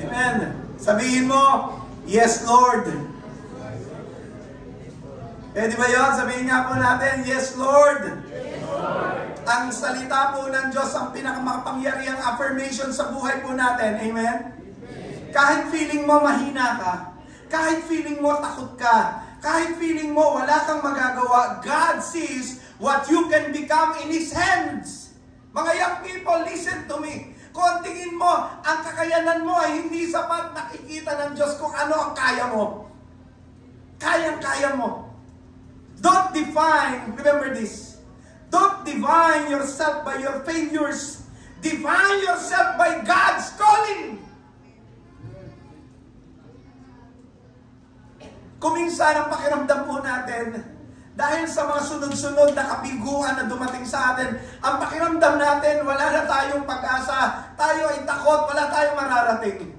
Amen. Sabihin mo, yes Lord. Pwede ba yun? Sabihin nga po natin, yes Lord. Yes, Lord. Ang salita po ng Diyos ang pinakamakapangyarihang affirmation sa buhay po natin. Amen? Kahit feeling mo mahina ka, kahit feeling mo takot ka, kahit feeling mo wala kang magagawa, God sees what you can become in His hands. Mga young people, listen to me. Kung tingin mo, ang kakayanan mo ay hindi sapat, nakikita ng Diyos kung ano ang kaya mo. Kayang-kaya mo. Don't define, remember this, don't define yourself by your failures. Define yourself by God's calling. Kuminsan ang pakiramdam po natin, dahil sa mga sunod-sunod na kabiguan na dumating sa atin, ang pakiramdam natin, wala na tayong pag-asa, tayo ay takot, wala tayong mararating.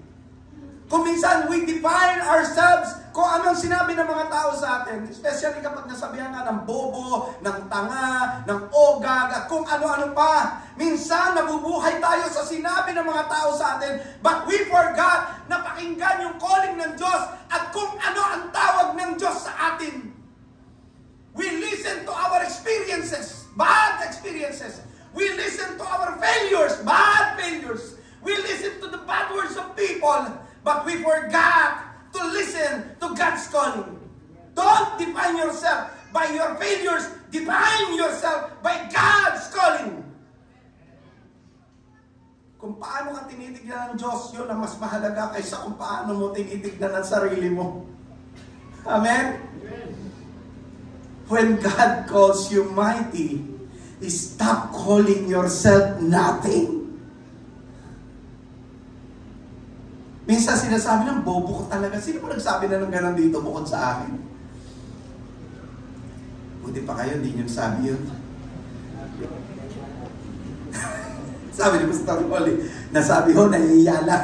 Kuminsan, we define ourselves kung anong sinabi ng mga tao sa atin, especially kapag nasabihan ka ng bobo, ng tanga, ng ogag, at kung ano-ano pa. Minsan, nabubuhay tayo sa sinabi ng mga tao sa atin, but we forgot na pakinggan yung calling ng Diyos at kung ano ang tawag ng Diyos sa atin. We listen to our experiences, bad experiences. We listen to our failures, bad failures. We listen to the bad words of people, but we forgot to listen to God's calling. Don't define yourself by your failures. Define yourself by God's calling. Kung paano ka tinitignan ng Diyos, yun ang mas mahalaga kaysa kung paano mo tinitignan ang sarili mo. Amen? When God calls you mighty, stop calling yourself nothing. Minsan sinasabi ng bobo ko talaga. Sino ba nagsabi na ng ganun dito bukod sa akin? Buti pa kayo, hindi nyo sabi yun. Sabi ni Pastor Oli, nasabi ho, naiiyala.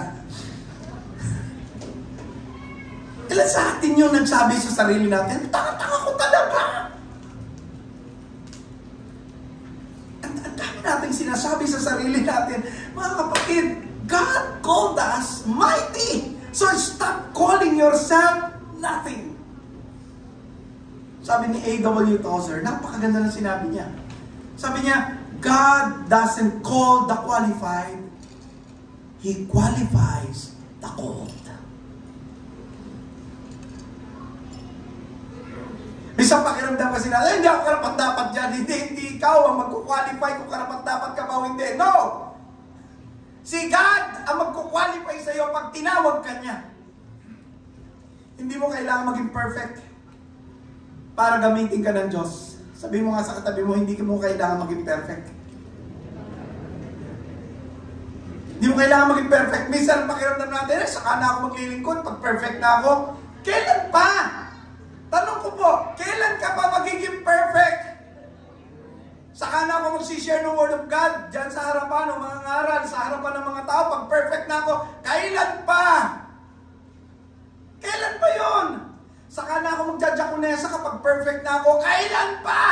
Ilan sa atin yung nagsabi sa sarili natin, tanga-tanga ko talaga. Ang dami natin sinasabi sa sarili natin, mga kapatid, God called us mighty. So stop calling yourself nothing. Sabi ni A.W. Tozer, napakaganda ng sinabi niya. Sabi niya, God doesn't call the qualified. He qualifies the called. Minsan pakiramdam kasi na, hindi ako karapat-dapat dyan. Hindi ikaw ang magkukwalify kung karapat-dapat ka ba o hindi. No! Si God ang magkukwalify sa'yo pag tinawag ka niya. Hindi mo kailangan maging perfect para gamitin ka ng Diyos. Sabi mo nga sa katabi mo, hindi mo kailangan maging perfect. Hindi mo kailangan maging perfect. Minsan pakiramdam natin, saka na ako maglilingkod pag perfect na ako. Kailan pa? Tanong ko po, kailan ka pa magiging perfect? Saka na ako mag-share ng Word of God dyan sa harapan ng mga ngaral, sa harapan ng mga tao, pag perfect na ako, kailan pa? Kailan pa yun? Saka na ako magjajakunesa kapag perfect na ako, kailan pa?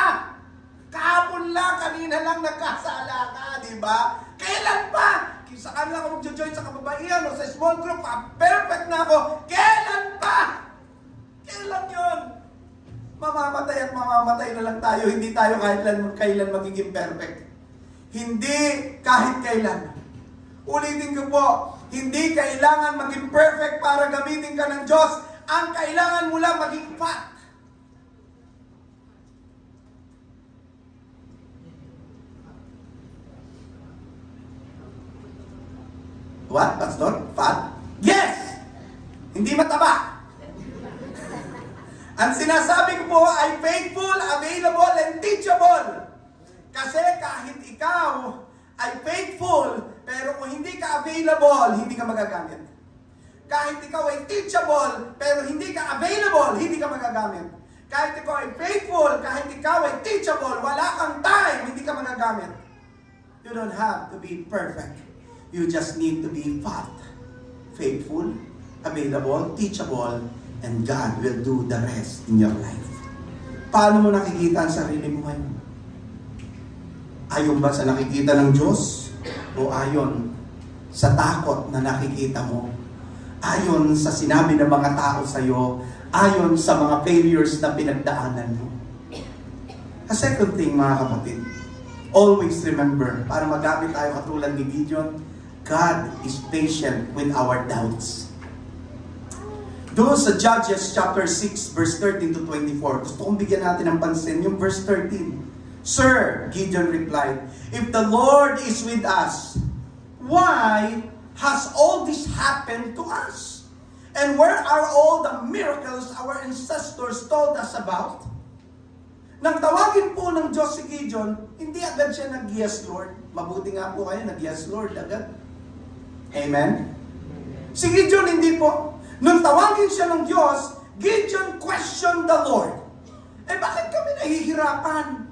Kahapon lang, kanina lang nagkasala ka, di ba? Kailan pa? Saka na ako magjo-join sa kababaihan o sa small group, perfect na ako, kailan pa? Kailan yun? Mamamatay at mamamatay na lang tayo. Hindi tayo kailan magiging perfect. Hindi kahit kailan. Ulitin ko po, hindi kailangan maging perfect para gamitin ka ng Diyos. Ang kailangan mo lang maging fat. What, Pastor? Fat? Yes! Hindi mataba. Ang sinasabi ko po ay faithful, available, and teachable. Kasi kahit ikaw ay faithful, pero kung hindi ka available, hindi ka magagamit. Kahit ikaw ay teachable, pero hindi ka available, hindi ka magagamit. Kahit ikaw ay faithful, kahit ikaw ay teachable, wala kang time, hindi ka magagamit. You don't have to be perfect. You just need to be fat, faithful, available, teachable, and God will do the rest in your life. Paano mo nakikita ang sarili mo ngayon? Ayon ba sa nakikita ng Diyos? O ayon sa takot na nakikita mo? Ayon sa sinabi ng mga tao sa iyo? Ayon sa mga failures na pinagdaanan mo? A second thing, mga kapatid, always remember, para magamit tayo katulad ni Gideon, God is patient with our doubts. Doon sa Judges chapter 6, verse 13 to 24, gusto kong bigyan natin ng pansin yung verse 13. Sir, Gideon replied, if the Lord is with us, why has all this happened to us? And where are all the miracles our ancestors told us about? Nang tawagin po ng Diyos si Gideon, hindi agad siya nag-yes, Lord. Mabuti nga po kayo, nag-yes, Lord, agad. Amen? Si Gideon hindi po. Nung tawagin siya ng Diyos, Gideon questioned the Lord. Eh bakit kami nahihirapan?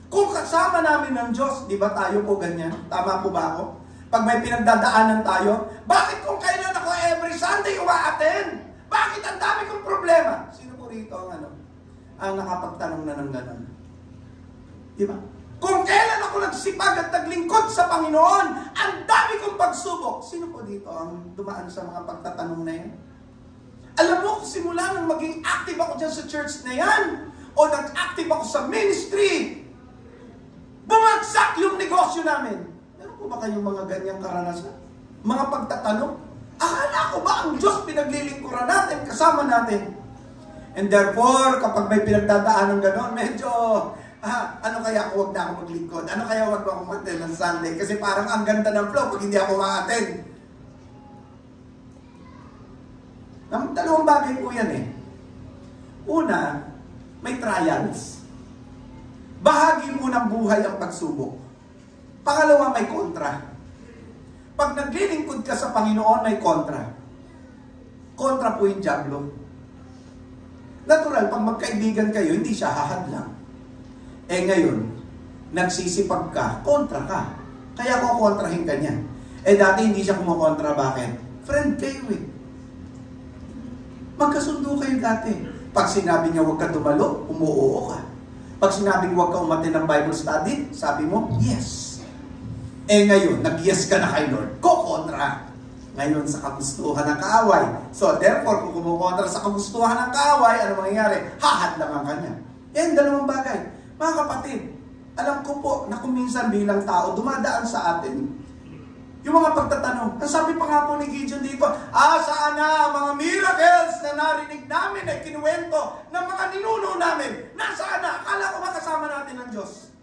Kung kasama namin ng Diyos, di ba tayo po ganyan? Tama po ba ako? Pag may pinagdadaanan tayo, bakit kung kailan ako every Sunday umaattend? Bakit ang dami kong problema? Sino po rito ang nakapagtanong na ng gano'n? Di ba? Kung kailan ako nagsipag at naglingkod sa Panginoon, ang dami kong pagsubok. Sino po dito ang dumaan sa mga pagtatanong na yan? Alam mo, simula nang maging active ako dyan sa church na yan, o nag-active ako sa ministry, bumagsak yung negosyo namin. Meron po ba kayong mga ganyang karanasan? Mga pagtatanong? Akala ko ba ang Diyos pinaglilingkuran natin, kasama natin? And therefore, kapag may pinagdadaan ng gano'n, medyo, ano kaya huwag na ako maglingkod? Ano kaya huwag ako mag-attend ng Sunday? Kasi parang ang ganda ng flow pag hindi ako ma-attend. Dalawang bagay po yan eh. Una, may trials. Bahagi mo ng buhay ang pagsubok. Pangalawa, may kontra. Pag naglilingkod ka sa Panginoon, may kontra. Kontra po yung diablo. Natural, pag magkaibigan kayo, hindi siya hahadlang. Eh ngayon, nagsisipag ka, kontra ka. Kaya kukontrahin ka niya. Eh dati hindi siya kumukontra, bakit? Friend kayo eh. Magkasundo kayo dati. Pag sinabi niya huwag ka dumalo, umuoo ka. Pag sinabing huwag ka umattend ng Bible study, sabi mo, yes. Eh ngayon, nag-yes ka na kay Lord, kukontra. Ngayon sa kagustuhan ng kaaway. So therefore, kung kumukontra sa kagustuhan ng kaaway, ano mangyayari? Hahadlangan ka niya. Yan, dalawang bagay. Mga kapatid, alam ko po na kung minsan bilang tao, dumadaan sa atin Yung mga pagtatanong. Ang sabi pa nga po ni Gideon dito, saan na ang mga miracles na narinig namin ay kinuwento ng mga ninuno namin? Nasaan na? Akala ko makasama natin ang Diyos.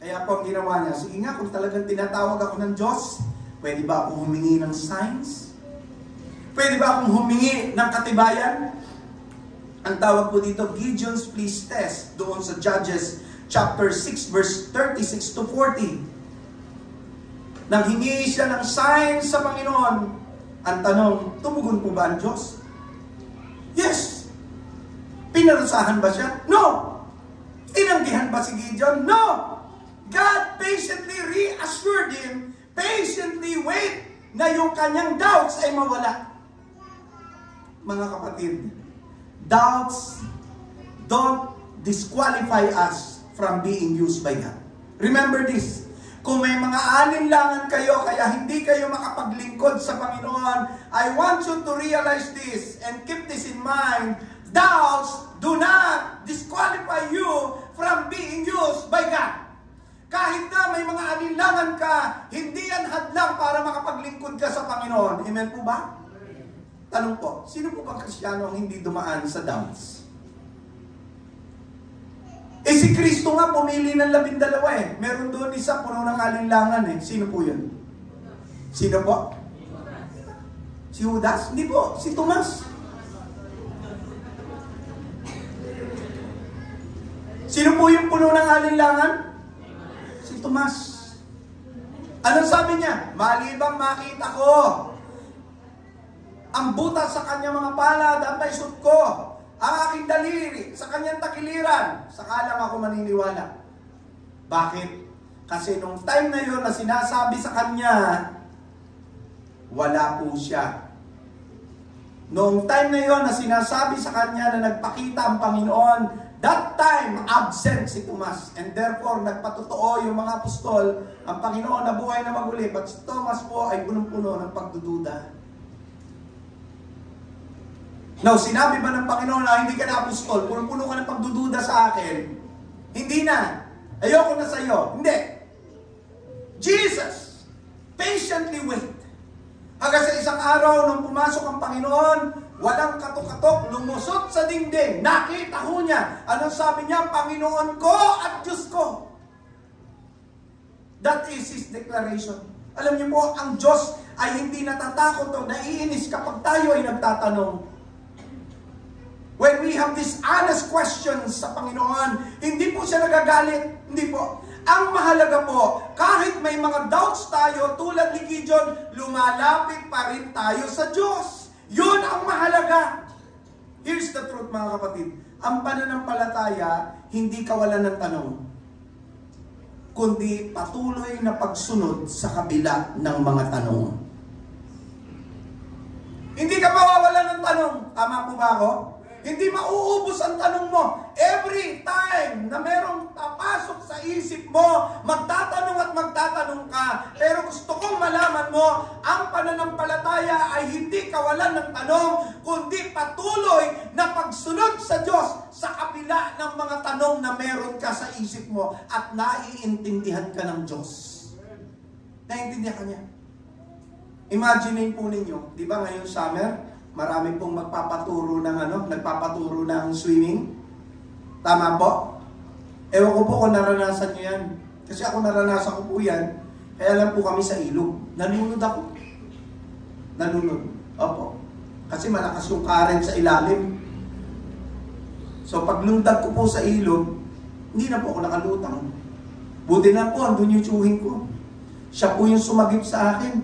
Kaya po ang ginawa niya, sige nga, kung talagang tinatawag ako ng Diyos, pwede ba akong humingi ng signs? Pwede ba akong humingi ng katibayan? Ang tawag po dito, Gideon's please test, doon sa Judges chapter 6 verse 36 to 40. Nang hingi siya ng signs sa Panginoon, ang tanong, tumugon po ba ang Diyos? Yes. Pinarusahan ba siya? No. Tinanggihan ba si Gideon? No. God patiently reassured him, patiently wait na yung kanyang doubts ay mawala. Mga kapatid, doubts don't disqualify us from being used by God. Remember this. Kung may mga alinlangan kayo kaya hindi kayo makapaglingkod sa Panginoon, I want you to realize this and keep this in mind. Doubts do not disqualify you from being used by God. Kahit na may mga alinlangan ka, hindi yan hadlang para makapaglingkod ka sa Panginoon. Amen po ba? Tanong po, sino po bang Kristiyano ang hindi dumaan sa doubts? Si Kristo nga pumili ng 12 eh. Meron doon isa puno ng alinlangan eh. Sino po yun? Sino po? Si Judas? Hindi po, si Tomas. Sino po yung puno ng alinlangan? Si Tomas. Anong sabi niya? Malibang makita ko ang butas sa kanyang mga palad at naisot ko ang aking daliri sa kanyang takiliran, saka lang ako maniniwala. Bakit? Kasi nung time na yun na sinasabi sa kanya, wala po siya. Noong time na yun na sinasabi sa kanya na nagpakita ang Panginoon, that time, absent si Tomas. And therefore, nagpatotoo yung mga apostol, ang Panginoon na buhay na maguli. But si Tomas po ay punong-puno ng pagdududa. Now, sinabi ba ng Panginoon na hindi ka na apostol, punong-puno ka ng pagdududa sa akin? Hindi na. Ayoko na sa iyo. Hindi. Jesus, patiently wait. Hanggang sa isang araw, nung pumasok ang Panginoon, walang katok-katok, lumusot sa dingding. Nakita ho niya. Anong sabi niya? Panginoon ko at Diyos ko. That is His declaration. Alam niyo po, ang Diyos ay hindi natatakot o naiinis kapag tayo ay nagtatanong. When we have these honest questions sa Panginoon, hindi po siya nagagalit. Hindi po. Ang mahalaga po, kahit may mga doubts tayo, tulad ni Gideon, lumalapit pa rin tayo sa Diyos. Yun ang mahalaga. Here's the truth, mga kapatid. Ang pananampalataya, hindi kawalan ng tanong, kundi patuloy na pagsunod sa kabila ng mga tanong. Hindi ka mawawalan ng tanong. Tama po ba ako? Hindi mauubos ang tanong mo. Every time na merong papasok sa isip mo, magtatanong at magtatanong ka. Pero gusto kong malaman mo, ang pananampalataya ay hindi kawalan ng tanong, kundi patuloy na pagsunod sa Diyos sa kabila ng mga tanong na meron ka sa isip mo at naiintindihan ka ng Diyos. Naiintindihan ka niya. Imagine po ninyo, di ba ngayon summer, marami pong magpapaturo ng nagpapaturo ng swimming. Tama po? Ewan ko po kung naranasan nyo yan. Kasi ako naranasan ko po yan. Kaya lang po kami sa ilog. Nalunod ako. Nalunod. Opo. Kasi malakas yung current sa ilalim. So paglundag ko po sa ilog, hindi na po ako nakalutang. Buti na po, andun yung tsuhin ko. Siya po yung sumagip sa akin.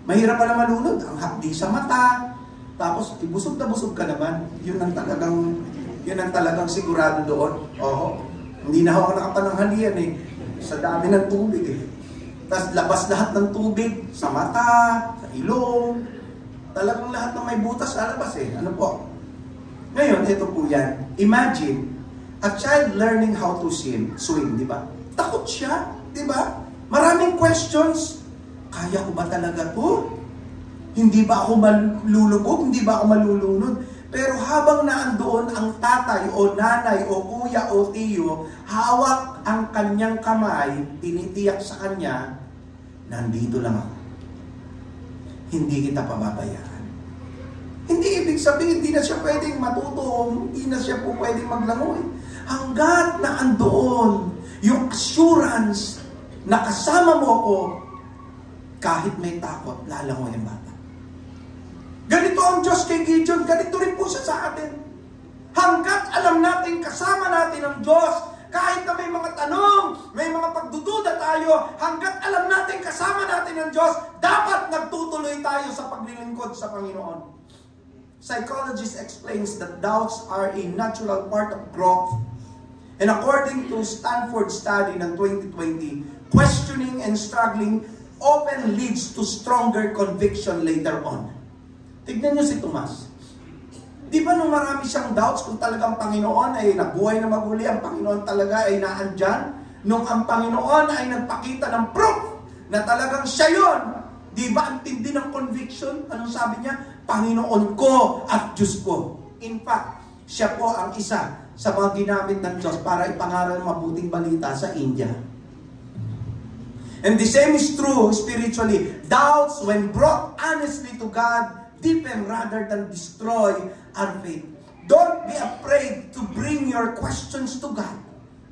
Mahirap pala malunod. Ang hapdi sa mata. Tapos, busog na busog ka naman. Yun ang talagang sigurado doon. Oo. Hindi na ako nakapananghalian eh. Sa dami ng tubig eh. Tapos, labas lahat ng tubig. Sa mata, sa ilong. Talagang lahat ng may butas sa labas eh. Ano po? Ngayon, ito po yan. Imagine, a child learning how to swim, di ba? Takot siya, di ba? Maraming questions. Kaya ko ba talaga to? Hindi ba ako malulubog? Hindi ba ako malulunod? Pero habang naandoon ang tatay o nanay o kuya o tiyo, hawak ang kanyang kamay, tinitiyak sa kanya, nandito lang ako. Hindi kita pababayaan. Hindi ibig sabihin, hindi na siya pwedeng matuto, hindi na siya po pwedeng maglangoy. Hanggat na andoon yung assurance na kasama mo ko, kahit may takot, lalangoy ang bata. Ganito ang Diyos kay Gideon, ganito rin po siya sa atin. Hanggat alam natin, kasama natin ang Diyos, kahit na may mga tanong, may mga pagdududa tayo, hanggat alam natin, kasama natin ang Diyos, dapat nagtutuloy tayo sa paglilingkod sa Panginoon. Psychologist explains that doubts are a natural part of growth. And according to Stanford study ng 2020, questioning and struggling often leads to stronger conviction later on. Tignan nyo si Tomas. Di ba nung marami siyang doubts kung talagang Panginoon ay nabuhay na maguli, ang Panginoon talaga ay naandyan, nung ang Panginoon ay nagpakita ng proof na talagang siya yun, di ba ang tindi ng conviction? Anong sabi niya? Panginoon ko at Diyos ko. In fact, siya po ang isa sa mga ginamit ng Diyos para ipangaral ng mabuting balita sa India. And the same is true spiritually. Doubts, when brought honestly to God, deepen rather than destroy our faith. Don't be afraid to bring your questions to God.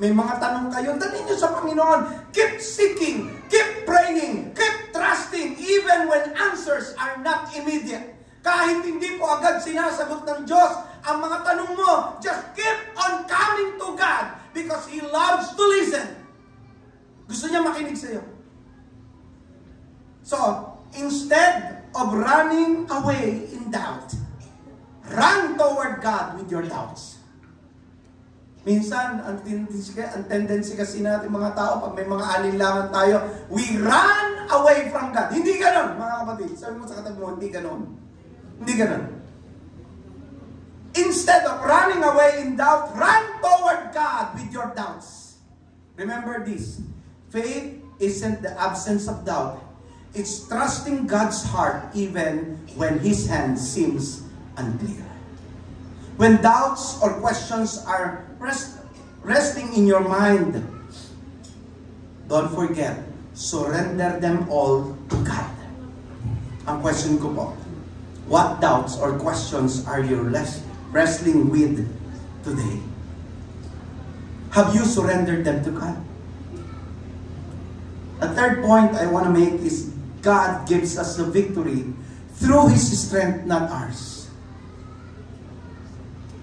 May mga tanong kayo, dalhin nyo sa Panginoon. Keep seeking, keep praying, keep trusting, even when answers are not immediate. Kahit hindi po agad sinasagot ng Diyos ang mga tanong mo, just keep on coming to God because He loves to listen. Gusto niya makinig sa iyo. So, instead of running away in doubt, run toward God with your doubts. Minsan, ang tendency kasi natin mga tao, pag may mga alinlangan tayo, we run away from God. Hindi ganon, mga kapatid. Sabi mo sa katabi mo, hindi ganon. Hindi ganon. Instead of running away in doubt, run toward God with your doubts. Remember this. Faith isn't the absence of doubt. It's trusting God's heart even when His hand seems unclear. When doubts or questions are resting in your mind, don't forget, surrender them all to God. Ang question ko po, what doubts or questions are you wrestling with today? Have you surrendered them to God? A third point I want to make is God gives us the victory through His strength, not ours.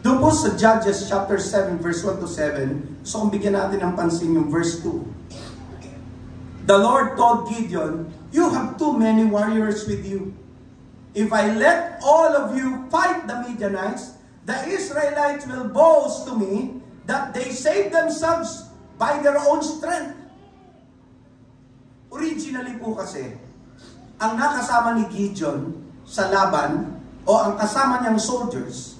Doon po sa Judges chapter 7, verse 1 to 7, so kung bigyan natin ng pansin yung verse 2. The Lord told Gideon, you have too many warriors with you. If I let all of you fight the Midianites, the Israelites will boast to me that they saved themselves by their own strength. Originally po kasi, ang nakasama ni Gideon sa laban, o ang kasama niyang soldiers,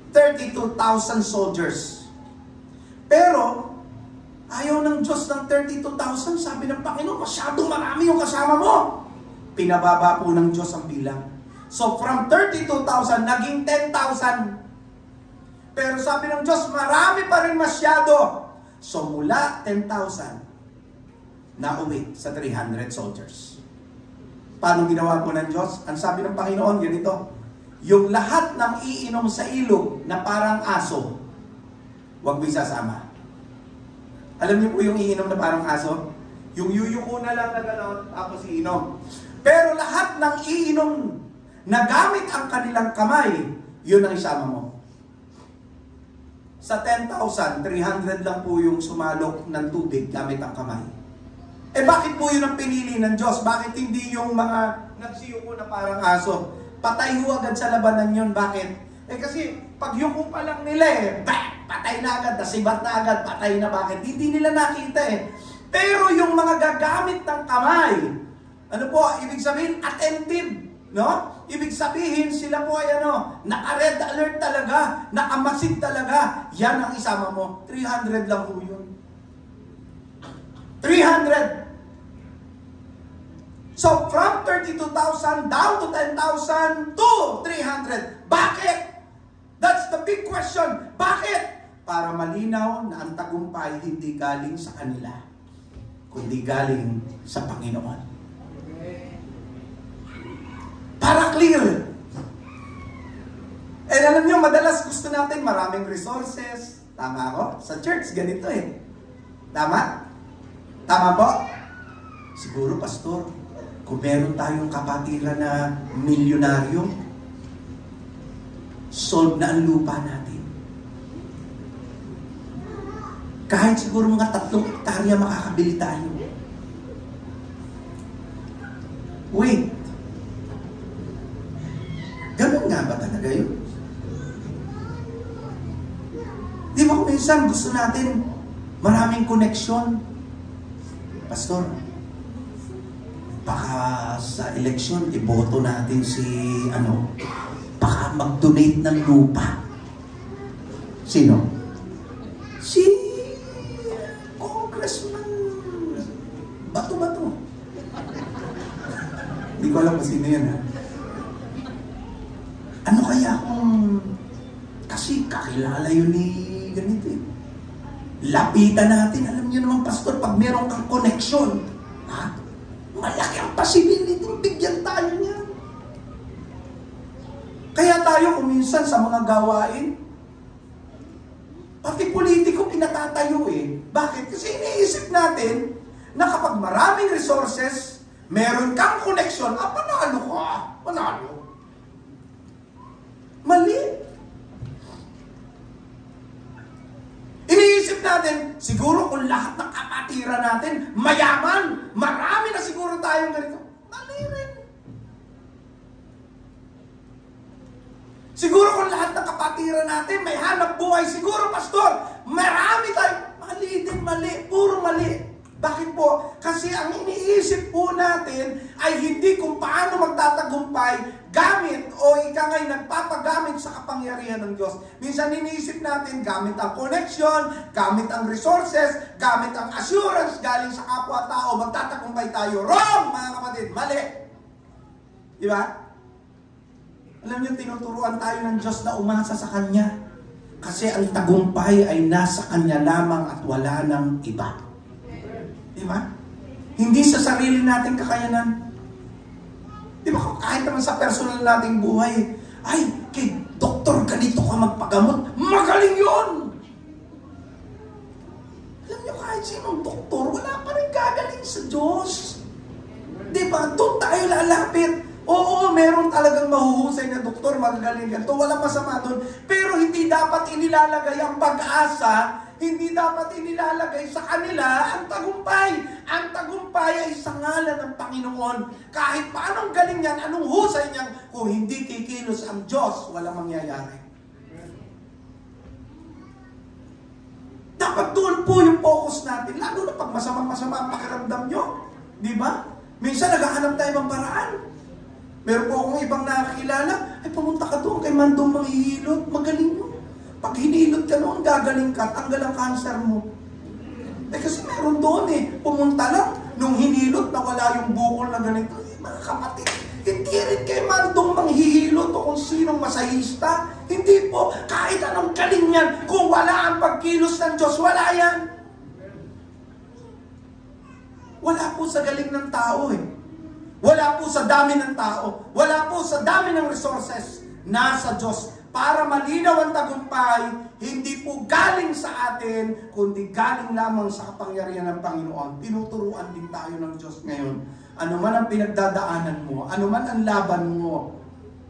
32,000 soldiers. Pero, ayaw ng Diyos ng 32,000. Sabi ng Panginoon, masyadong marami yung kasama mo. Pinababa po ng Diyos ang bilang. So, from 32,000, naging 10,000. Pero sabi ng Diyos, marami pa rin masyado. So, mula 10,000, nauwi sa 300 soldiers. Paano ginawa po ng Diyos? Ang sabi ng Panginoon, ganito, yung lahat ng iinom sa ilog na parang aso, huwag mo isasama. Alam niyo po yung iinom na parang aso? Yung yuyuko na lang na gano'n, tapos iinom. Pero lahat ng iinom na gamit ang kanilang kamay, yun ang isama mo. Sa 10,000, 300 lang po yung sumalok ng tubig gamit ang kamay. Eh bakit po yun ang pinili ng Diyos? Bakit hindi yung mga nagsiyuko na parang aso? Patay ho agad sa labanan yun. Bakit? Eh kasi pag yuko pa lang nila patay na agad, nasibat na agad, patay na. Bakit? Hindi nila nakita eh. Pero yung mga gagamit ng kamay, ano po, ibig sabihin, attentive. No? Ibig sabihin, sila po ay naka-red alert talaga, nakamasid talaga. Yan ang isama mo. 300 lang po yun. 300. So, from 32,000 down to 10,000 to 300. Bakit? That's the big question. Bakit? Para malinaw na ang tagumpay hindi galing sa kanila, kundi galing sa Panginoon. clear. And alam nyo, madalas gusto natin maraming resources. Tama ako? Sa church, ganito eh. Tama? Tama po? Siguro, pastor, kung meron tayong kapatiran na milyonaryo, solve na ang lupa natin. Kahit siguro mga 3 hektarya makakabili tayo. Wait. Ganun nga ba talaga yun? Di ba kung minsan gusto natin maraming koneksyon? Pastor, baka sa eleksyon, iboto natin si, baka mag-donate ng lupa. Sino? Si Congressman Bato-Bato. Hindi ko alam kung sino yan, ha? Ano kaya kung, kasi kakilala yun ni ganito eh. Lapitan natin, alam niyo naman, pastor, pag meron kang connection, ha? Malaki ang possibility, bigyan tayo niya. Kaya tayo kuminsan sa mga gawain, pati politiko pinatatayo eh. Bakit? Kasi iniisip natin na kapag maraming resources, meron kang connection, panalo ka. Panalo. Mali. Iniisip natin, siguro kung lahat ng kapatiran natin, mayaman, marami na siguro tayong ganito. Mali rin. Siguro kung lahat ng kapatiran natin, may hanap buhay, siguro, pastor, marami tayo. Mali din, mali. Puro mali. Bakit po? Kasi ang iniisip po natin ay hindi kung paano magtatagumpay gamit o ika ngay nagpapagamit sa kapangyarihan ng Diyos. Minsan iniisip natin gamit ang connection, gamit ang resources, gamit ang assurance galing sa kapwa-tao, magtatagumpay tayo. Wrong, mga kapatid! Mali! Di ba? Alam niyo, tinuturuan tayo ng Diyos na umasa sa Kanya. Kasi ang tagumpay ay nasa Kanya lamang at wala ng iba. Di ba? Hindi sa sarili nating kakayanan. Di ba? Kahit naman sa personal nating buhay, ay, kay doktor ganito ka magpagamot, magaling yun! Alam niyo, kahit sinong doktor, wala pa rin gagaling sa Diyos. Di ba? Doon tayo lalapit. Oo, meron talagang mahuhusay na doktor, magagaling ganito, walang masama doon. Pero hindi dapat inilalagay ang pag-asa, hindi dapat inilalagay sa kanila ang tagumpay. Ang tagumpay ay sa ngalan ng Panginoon. Kahit paanong galing yan, anong husay niyan, kung hindi kikilos ang Diyos, walang mangyayari. Dapat doon po yung focus natin, lalo na pag masama-masama ang pakiramdam nyo. Di ba? Minsan naghahanap tayo ng paraan. Meron po akong ibang nakakilala, ay pumunta ka doon kay Mandong Manghihilot, magaling mo. Pag hinilot ka noon, gagaling ka, tanggal ang cancer mo. Kasi meron doon pumunta lang, nung hinilot, nawala yung bukol na ganito. Mga kapatid, hindi rin kay Mandong Manghihilot o kung sinong masahista. Hindi po, kahit anong galing yan, kung wala ang pagkilos ng Diyos, wala yan. Wala po sa galing ng tao Wala po sa dami ng tao. Wala po sa dami ng resources. Nasa Diyos. Para malinaw ang tagumpay, hindi po galing sa atin, kundi galing lamang sa kapangyarihan ng Panginoon. Tinuturuan din tayo ng Diyos ngayon. Ano man ang pinagdadaanan mo, ano man ang laban mo,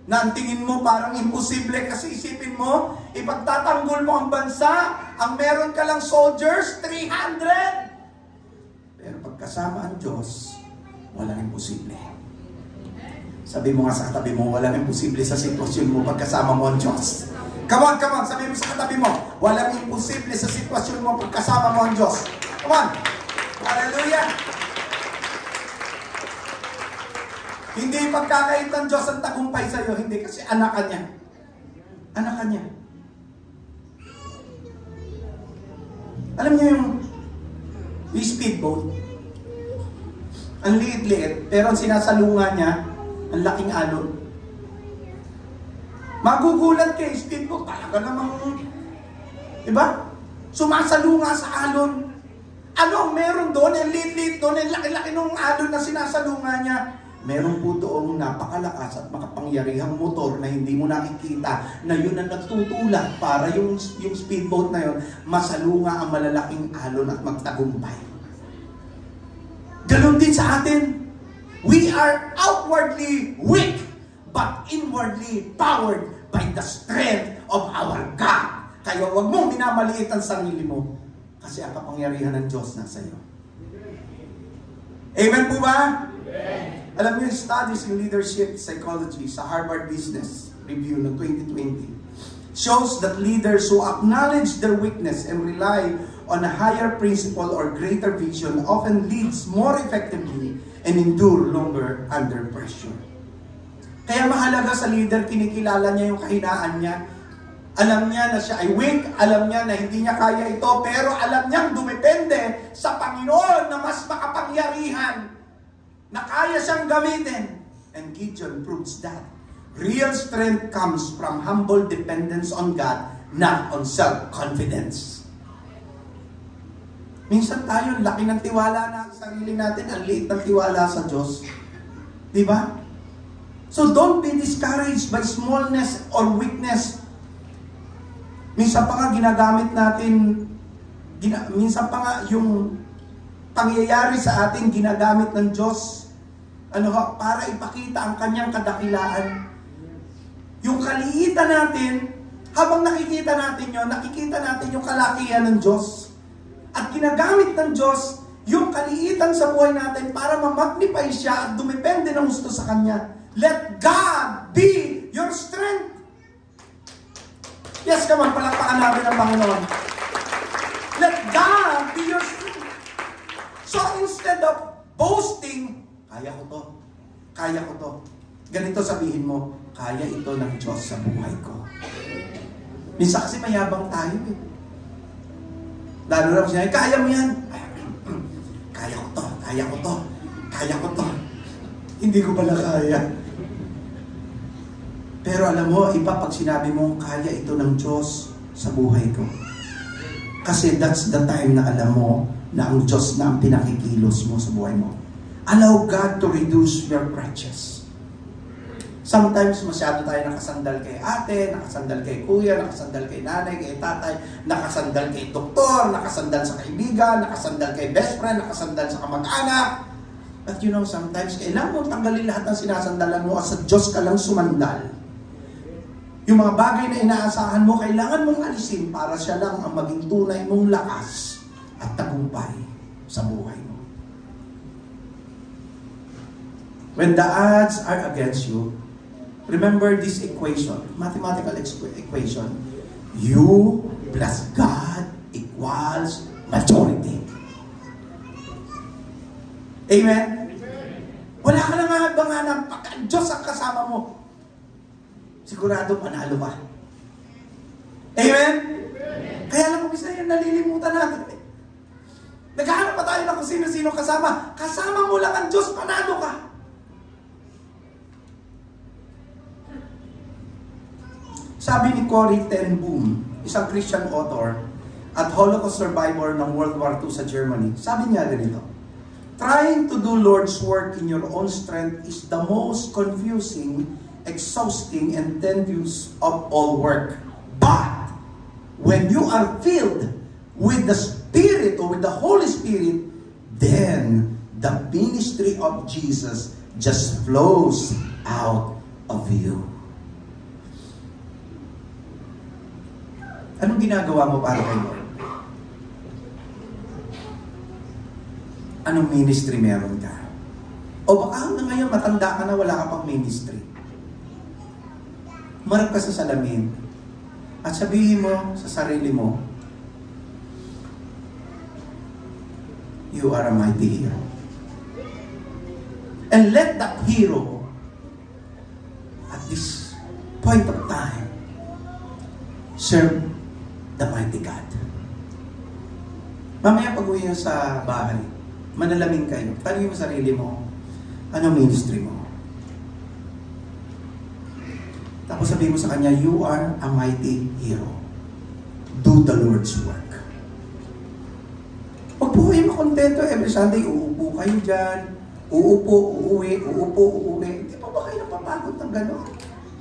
na ang tingin mo parang imposible kasi isipin mo, ipagtatanggol mo ang bansa, ang meron ka lang soldiers, 300. Pero pagkasama ang Diyos, walang imposible. Sabi mo nga sa katabi mo, walang imposible sa sitwasyon mo pagkasama mo ang Diyos. Come on, sabi mo sa katabi mo, walang imposible sa sitwasyon mo pagkasama mo ang Diyos. Come on. Hallelujah. Hindi pagkakait ng Diyos ang tagumpay sa iyo, hindi kasi anak ka niya. Anak ka niya. Alam niyo yung speedboat, ang liit-liit, pero ang sinasalungan niya, ang laking alon. Magugulat kayo, speedboat, talaga namang, diba? Sumasalunga sa alon. Ano ang meron doon? Ang liit-liit doon, ang laki-laki ng alon na sinasalunga niya. Meron po doong napakalakas at makapangyarihang motor na hindi mo nakikita na yun ang nagtutulak para yung speedboat na yun masalunga ang malalaking alon at magtagumpay. Ganon din sa atin. We are outwardly weak but inwardly powered by the strength of our God. Kaya huwag mong minamaliit ang sarili mo kasi ang kapangyarihan ng Diyos nasa iyo. Amen po ba? Amen. Alam niyo, studies in leadership psychology sa Harvard Business Review noong 2020 shows that leaders who acknowledge their weakness and rely on a higher principle or greater vision often leads more effectively and endure longer under pressure. Kaya mahalaga sa leader, kinikilala niya yung kahinaan niya. Alam niya na siya ay weak, alam niya na hindi niya kaya ito, pero alam niyang dumepende sa Panginoon na mas makapangyarihan, na kaya siyang gamitin. And Gideon proves that. Real strength comes from humble dependence on God, not on self-confidence. Minsan tayo, laki ng tiwala na sa sarili natin, ang liit ng tiwala sa Diyos. Di ba? So don't be discouraged by smallness or weakness. Minsan pa nga ginagamit natin, minsan pa nga yung pangyayari sa atin ginagamit ng Diyos para ipakita ang kanyang kadakilaan. Yung kaliitan natin, habang nakikita natin yun, nakikita natin yung kalakihan ng Diyos. At ginagamit ng Diyos yung kaliitan sa buhay natin para ma-magnify siya at dumepende ng gusto sa Kanya. Let God be your strength. Yes, come on, palakpakan natin ang Panginoon. Let God be your strength. So instead of boasting, kaya ko to, kaya ko to, ganito sabihin mo, kaya ito ng Diyos sa buhay ko. Minsan kasi mayabang tayo eh. Lalo na kung sinabi, kaya mo yan. Kaya ko to, kaya ko to, kaya ko to. Hindi ko pala kaya. Pero alam mo, iba pag sinabi mo, kaya ito ng Diyos sa buhay ko. Kasi that's the time na alam mo na ang Diyos na ang pinakikilos mo sa buhay mo. Allow God to reduce your crutches. Sometimes masyado tayo nakasandal kay ate, nakasandal kay kuya, nakasandal kay nanay, kay tatay, nakasandal kay doktor, nakasandal sa kaibigan, nakasandal kay best friend, nakasandal sa kamag-anak. But you know, sometimes kailangan mo tanggalin lahat ng sinasandalan mo at sa Diyos ka lang sumandal. Yung mga bagay na inaasahan mo, kailangan mong alisin para siya lang ang maging tunay mong lakas at tagumpay sa buhay mo. When the odds are against you, remember this equation, mathematical equation. You plus God equals majority. Amen? Wala ka nang abangan ng pagka-Diyos ang kasama mo. Sigurado panalo ka. Amen? Kaya lang kung isa yan, nalilimutan natin. Naghahanap pa tayo ng kung sino-sino kasama. Kasama mo lang ang Diyos, panalo ka. Sabi ni Corrie ten Boom, isang Christian author at Holocaust survivor ng World War II sa Germany, sabi niya ganito, trying to do Lord's work in your own strength is the most confusing, exhausting, and tedious of all work. But when you are filled with the Spirit or with the Holy Spirit, then the ministry of Jesus just flows out of you. Anong ginagawa mo para kay Lord? Anong ministry meron ka? O baka hanggang ngayon matanda ka na wala ka pang ministry. Marap ka sa salamin at sabihin mo sa sarili mo, you are a mighty hero. And let that hero at this point of time serve the mighty God. Mamaya pag-uwi nyo sa bahay, manalamin kayo. Tanungin mo sarili mo, ano ministry mo? Tapos sabihin mo sa kanya, you are a mighty hero. Do the Lord's work. Huwag po kayo makontento every Sunday, uupo kayo dyan, Uupo, uuwi, uupo, uuwi. Hindi pa ba kayo napapagod ng gano'n?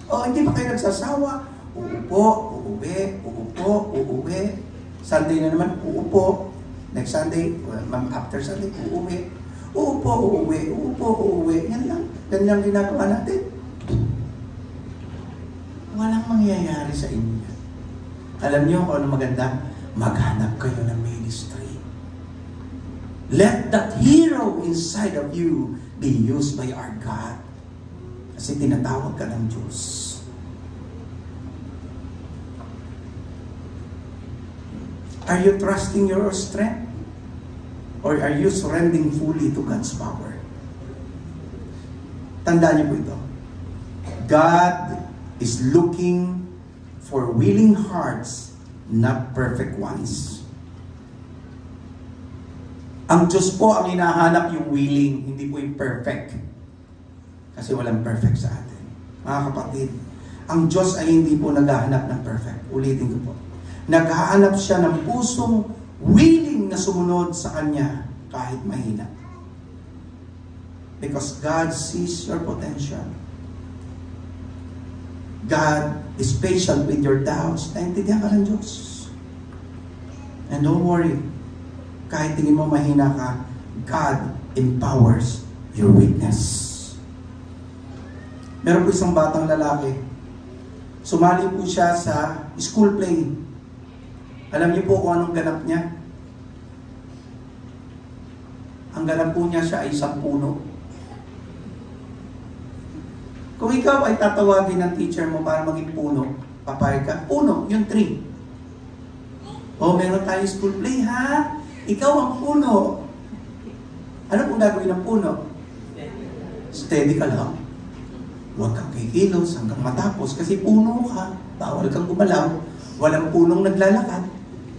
O hindi pa kayo nagsasawa? Uupo, uuwi, uupo, uuwi. Sunday na naman, uupo. Next Sunday, after Sunday, uuwi. Uupo, uuwi, uupo, uuwi. Yan lang. Yan lang ginagawa natin. Walang mangyayari sa inyo. Alam niyo kung ano maganda? Maghanap kayo ng ministry. Let that hero inside of you be used by our God. Kasi tinatawag ka ng Diyos. Are you trusting your strength? Or are you surrendering fully to God's power? Tandaan niyo po ito. God is looking for willing hearts, not perfect ones. Ang Diyos po ang hinahanap yung willing, hindi po yung perfect. Kasi walang perfect sa atin. Mga kapatid, ang Diyos ay hindi po naghahanap ng perfect. Ulitin ko po. Naghahanap siya ng pusong willing na sumunod sa Kanya kahit mahina. Because God sees your potential. God is patient with your doubts. Naintindihan ka ng Diyos. And don't worry. Kahit tingin mo mahina ka, God empowers your weakness. Meron po isang batang lalaki. Sumali po siya sa school play. Alam niyo po kung anong ganap niya? Ang ganap po niya siya ay isang puno. Kung ikaw ay tatawagin ng teacher mo para maging puno, papayag ka, puno, yung tree. O, meron tayo school play, ha? Ikaw ang puno. Ano kung gagawin ng puno? Steady ka lang. Huwag kang kikilos hanggang matapos kasi puno ka. Bawal kang gumalaw. Walang punong naglalakad.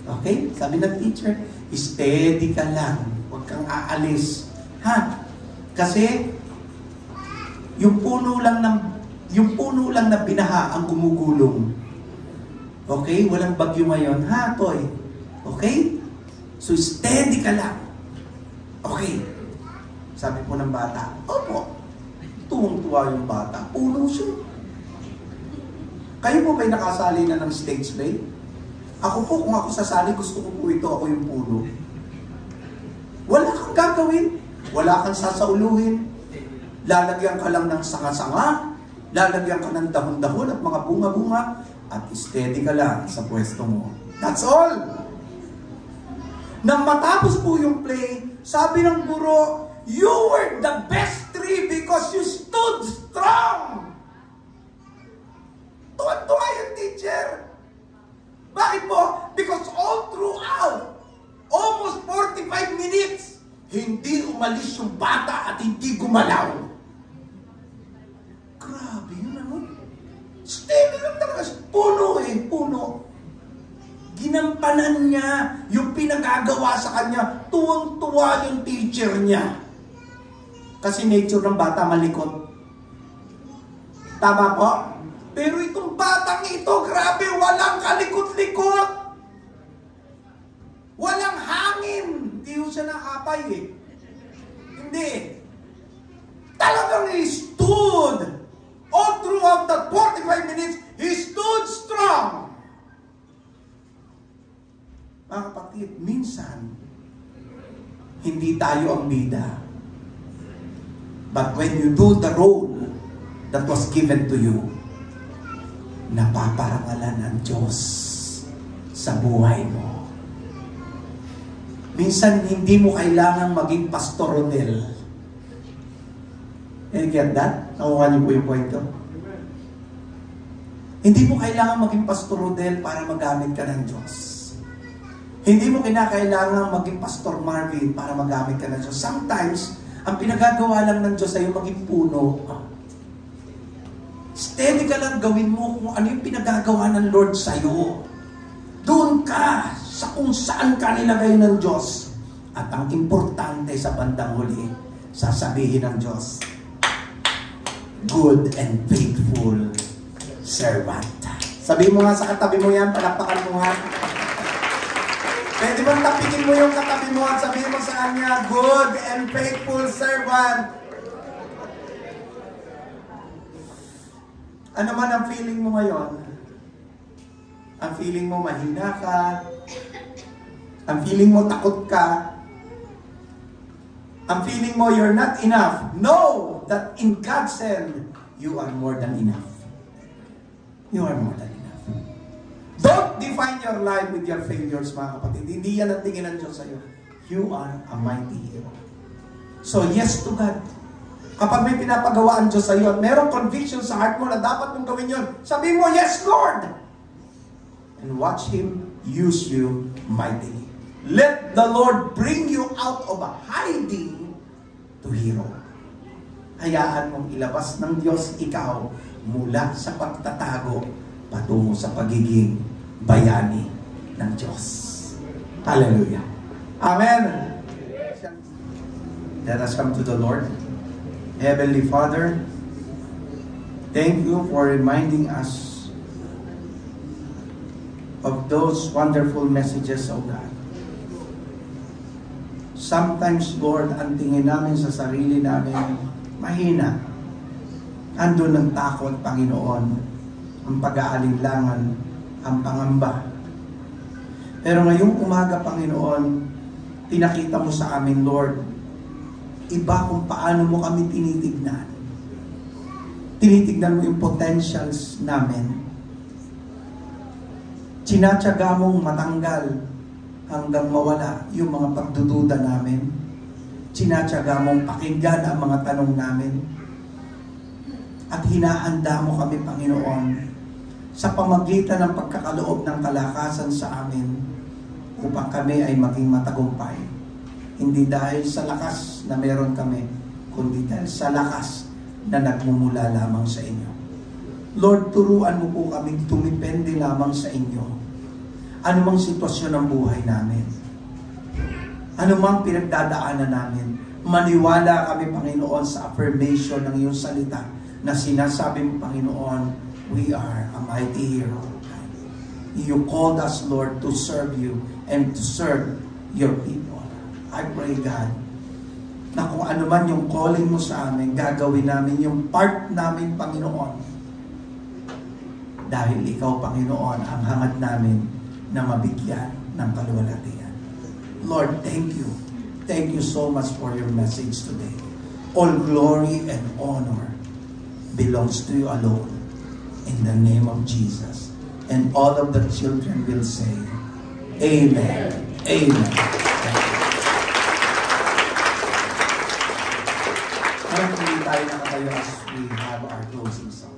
Okay? Sabi ng teacher, steady ka lang. Huwag kang aalis. Ha? Kasi, yung puno lang na binaha ang gumugulong. Okay? Walang bagyo ngayon. Ha, Toy? Okay? So, steady ka lang. Okay. Sabi po ng bata, opo. Tuwang-tuwa yung bata. Puno siya. Kayo po ba'y nakasali na ng stage play? Ako po, kung ako sasali, gusto ko po ito. Ako yung puno. Wala kang gagawin. Wala kang sasauluhin. Lalagyan ka lang ng sanga-sanga. Lalagyan ka ng dahon-dahon at mga bunga-bunga. At steady ka lang sa pwesto mo. That's all. Nang matapos po yung play, sabi ng guro, you were the best tree because you stood strong. Tuwan-tuwa yung teacher. Bakit po? Because all throughout, almost 45 minutes, hindi umalis yung bata at hindi gumalaw. Grabe yun, ano? Steady lang talaga. Puno eh, puno. Ginampanan niya yung pinagagawa sa kanya. Tuwang-tuwa yung teacher niya. Kasi nature ng bata malikot. Tama po? Pero itong batang ito, grabe, walang kalikot-likot. Walang hangin. Hindi ho siya nakapay eh. Hindi. Talagang he stood. All throughout that 45 minutes, he stood strong. Mga kapatid, minsan, hindi tayo ang bida. But when you do the role that was given to you, napaparangalan ang Diyos sa buhay mo. Minsan, hindi mo kailangang maging Pastor Rodel. You get that? Nakuha niyo po yung point ko? Hindi mo kailangan maging Pastor Rodel para magamit ka ng Diyos. Hindi mo kinakailangan maging Pastor Marvin para magamit ka ng Diyos. Sometimes, ang pinagagawa lang ng Diyos ay maging puno. Steady ka lang, gawin mo kung ano yung pinagagawa ng Lord sa'yo. Doon ka sa kung saan ka nilagay ng Diyos. At ang importante sa bandang huli, sasabihin ng Diyos, good and faithful servant. Sabihin mo nga sa katabi mo yan, palakpakan mo nga. Pwede bang tapikin mo yung katabi mo at sabihin mo sa kanya, good and faithful servant. Ano man ang feeling mo ngayon? Ang feeling mo mahina ka? Ang feeling mo takot ka? Ang feeling mo you're not enough? Know that in God's hand, you are more than enough. You are more than enough. Don't define your life with your failures, mga kapatid. Hindi yan ang tingin ng Diyos sa'yo. You are a mighty hero. So yes to God. Kapag may pinapagawa ang Diyos sa'yo at merong conviction sa heart mo na dapat mong gawin yun, sabihin mo, yes, Lord! And watch Him use you mightily. Let the Lord bring you out of a hiding to hero. Hayaan mong ilabas ng Diyos ikaw mula sa pagtatago patungo sa pagiging bayani ng Diyos. Hallelujah. Amen. Let us come to the Lord. Heavenly Father, thank you for reminding us of those wonderful messages, O God. Sometimes, Lord, ang tingin namin sa sarili namin, mahina. Andun ang takot, Panginoon, ang pag-aalinlangan, ang pangamba. Pero ngayong umaga, Panginoon, pinakita mo sa amin, Lord, iba kung paano mo kami tinitignan. Tinitignan mo yung potentials namin. Sinatsaga mong matanggal hanggang mawala yung mga pagdududa namin. Sinatsaga mong pakinggan ang mga tanong namin. At hinahanda mo kami, Panginoon, sa pamagitan ng pagkakaloob ng kalakasan sa amin upang kami ay maging matagumpay. Hindi dahil sa lakas na meron kami, kundi dahil sa lakas na nagmumula lamang sa inyo. Lord, turuan mo po kami tumipende lamang sa inyo. Ano mang sitwasyon ng buhay namin. Ano mang pinagdadaanan namin. Maniwala kami, Panginoon, sa affirmation ng iyong salita na sinasabi mo, Panginoon, we are a mighty hero. You called us, Lord, to serve you and to serve your people. I pray, God, na kung ano man yung calling mo sa amin, gagawin namin yung part namin, Panginoon. Dahil ikaw, Panginoon, ang hangad namin na mabigyan ng kaluwalhatian. Lord, thank you. Thank you so much for your message today. All glory and honor belongs to you alone. In the name of Jesus. And all of the children will say, Amen. Amen. Hopefully tayo nakatayo as we have our closing song.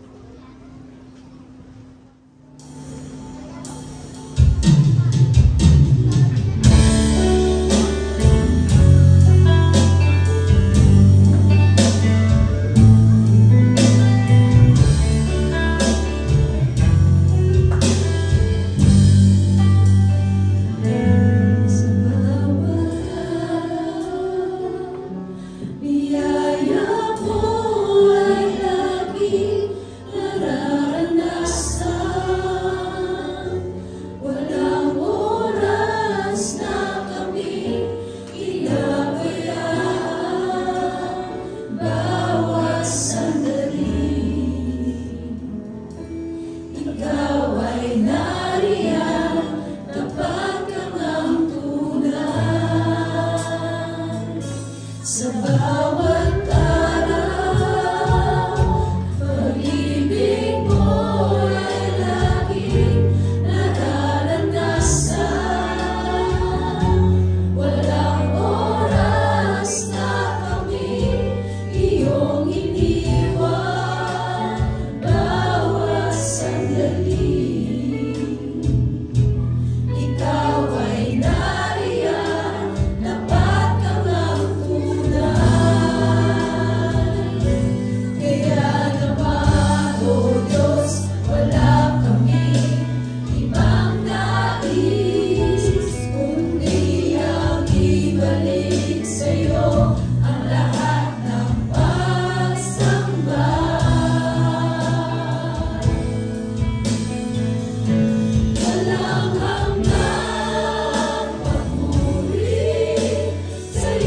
Say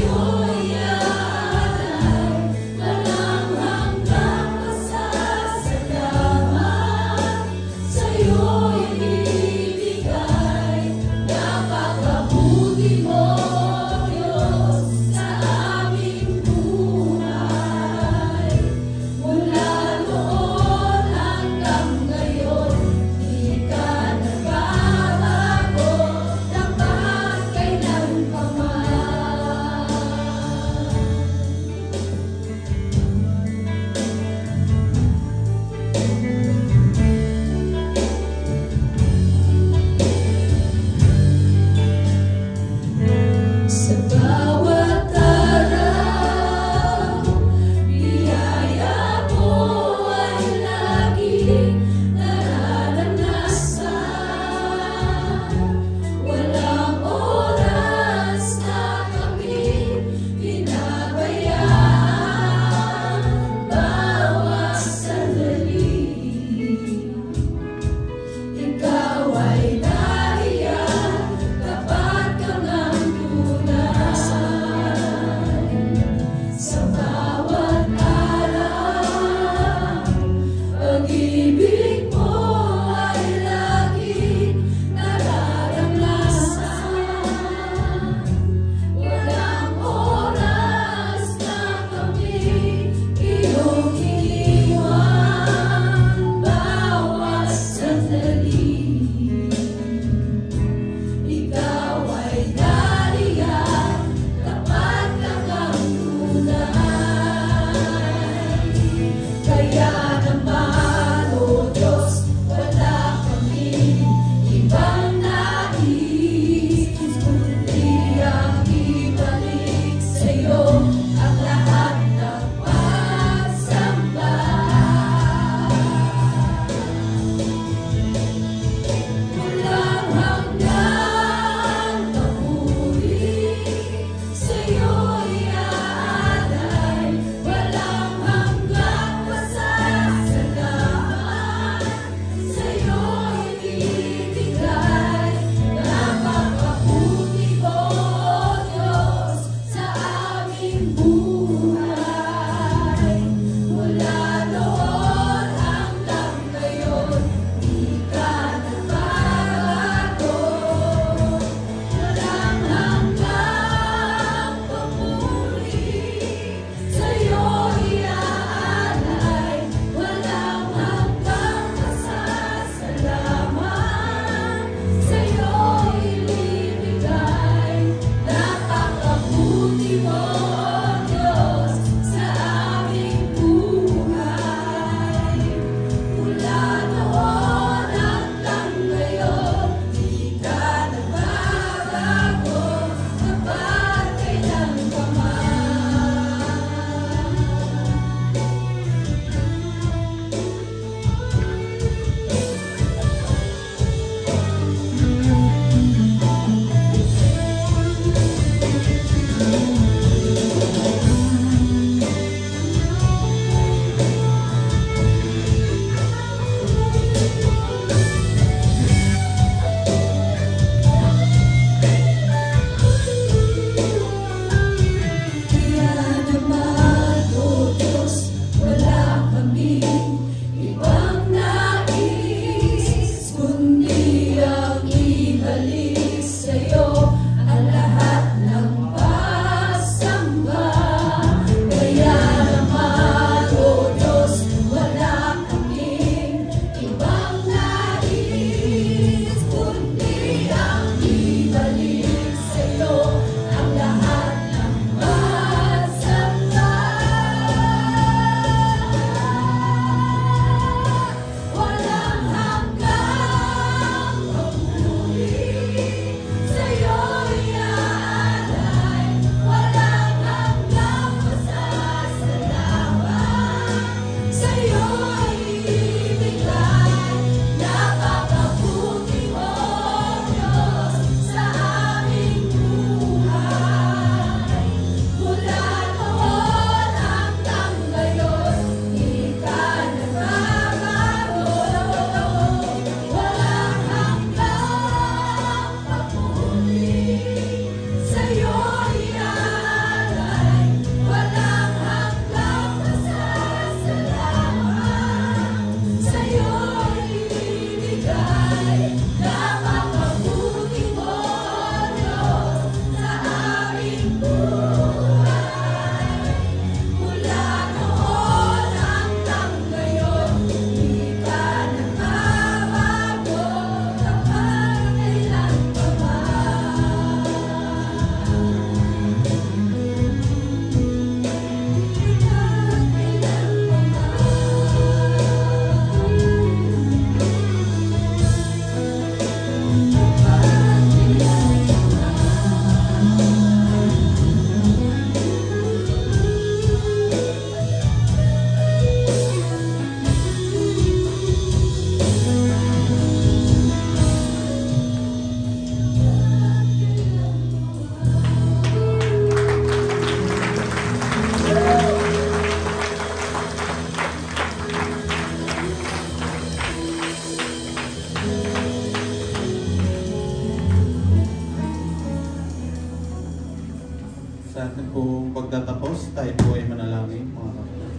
Sa atin pong pagtatapos, tayo po ay manalangin, mga kapatid.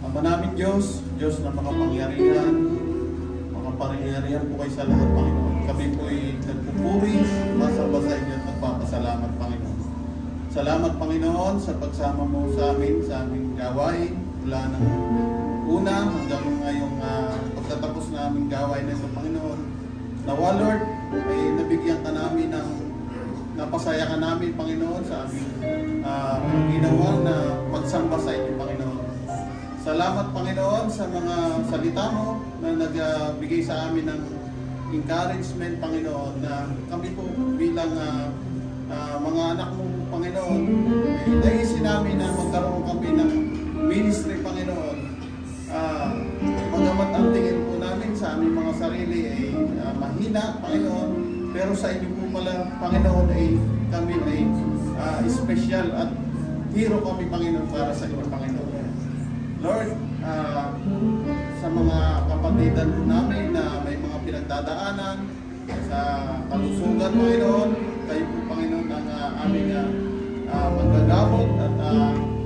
Ama namin Diyos, Diyos na makapangyarihan, makapangyarihan po kayo sa lahat, Panginoon. Kami po ay nagpupuri, masamba sa inyo at nagpapasalamat, Panginoon. Salamat, Panginoon, sa pagsama mo sa aming gawain, mula ng una hanggang ngayong pagtatapos na aming gawain na sa Panginoon. Nawa, Lord, ay nabigyan ka namin ng napasaya ka namin, Panginoon, sa aming ginawa na pagsamba sa inyo, Panginoon. Salamat, Panginoon, sa mga salita mo na nagbigay sa amin ng encouragement, Panginoon, na kami po bilang mga anak mo, Panginoon, naisin namin na magkaroon kami ng ministry, Panginoon. Magamat ang tingin po namin sa aming mga sarili ay mahina, Panginoon, pero sa inyo po pala, Panginoon, ay kami ay special at hero kami, Panginoon, para sa inyo, Panginoon. Lord, sa mga kapatidan namin na may mga pinagdadaanan sa kalusugan, Panginoon, kayo po, Panginoon, ang aming maggagamot at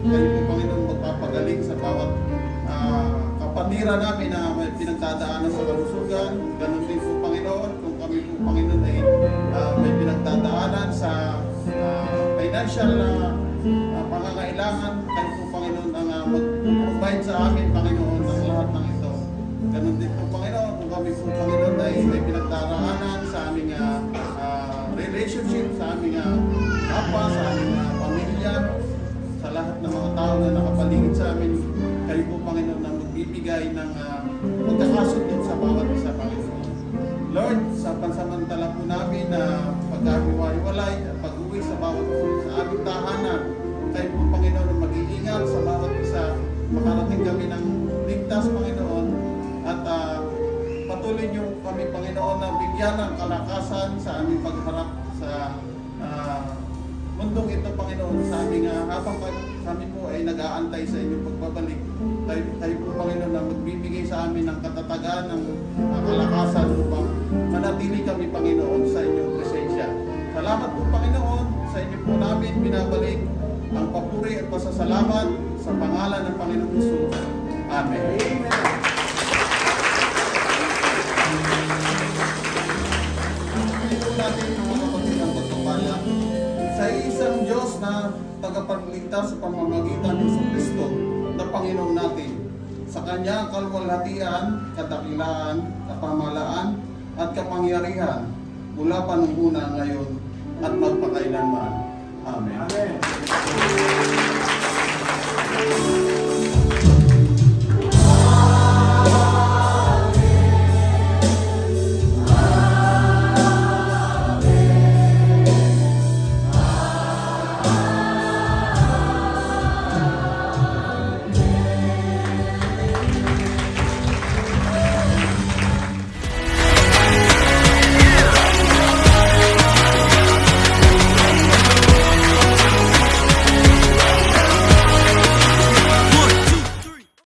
kayo po, Panginoon, magpapagaling sa bawat kapatira namin na may pinagdadaanan sa kalusugan. Ganun din po, Panginoon, kung kami po, Panginoon, ay may pinagdadaanan sa financial na pangangailangan, kayo po, Panginoon, ang mag-provide sa amin, Panginoon, ng lahat ng ito. Ganun din po, Panginoon, kung kami po, Panginoon, ay may pinagdaraanan sa aming relationship, sa aming kapwa, sa aming pamilya, sa lahat ng mga tao na nakapaligid sa amin, kayo po, Panginoon, na magbibigay ng magkakasundo sa bawat isa, Panginoon. Lord, sa pansamantala po namin na pagkahiwa-hiwalay at pag-uwi sa bawat sa aming tahanan, kayo po, Panginoon, na mag-iingat sa bawat isa, makarating kami ng ligtas, Panginoon, at patuloy niyo kami, Panginoon, na bigyan ng kalakasan sa aming pagharap sa mundong ito, Panginoon, sa aming habang kami po ay nag-aantay sa inyong pagbabalik. Tayo po, Panginoon, na magbibigay sa amin ng katatagan, ng kalakasan upang manatili kami, Panginoon, sa inyong presensya. Salamat po, Panginoon, sa inyo po namin binabalik ang papuri at pasasalamat sa pangalan ng Panginoon Jesus. Amen. Ito natin mga kapatid ang pagpapala sa isang Diyos na tagapagligtas sa pamamagitan ng Kristo na Panginoon natin. Sa Kanya kalwalhatian, kadakilaan, kapamahalaan at kapangyarihan mula pa nung una, ngayon at magpakailanman.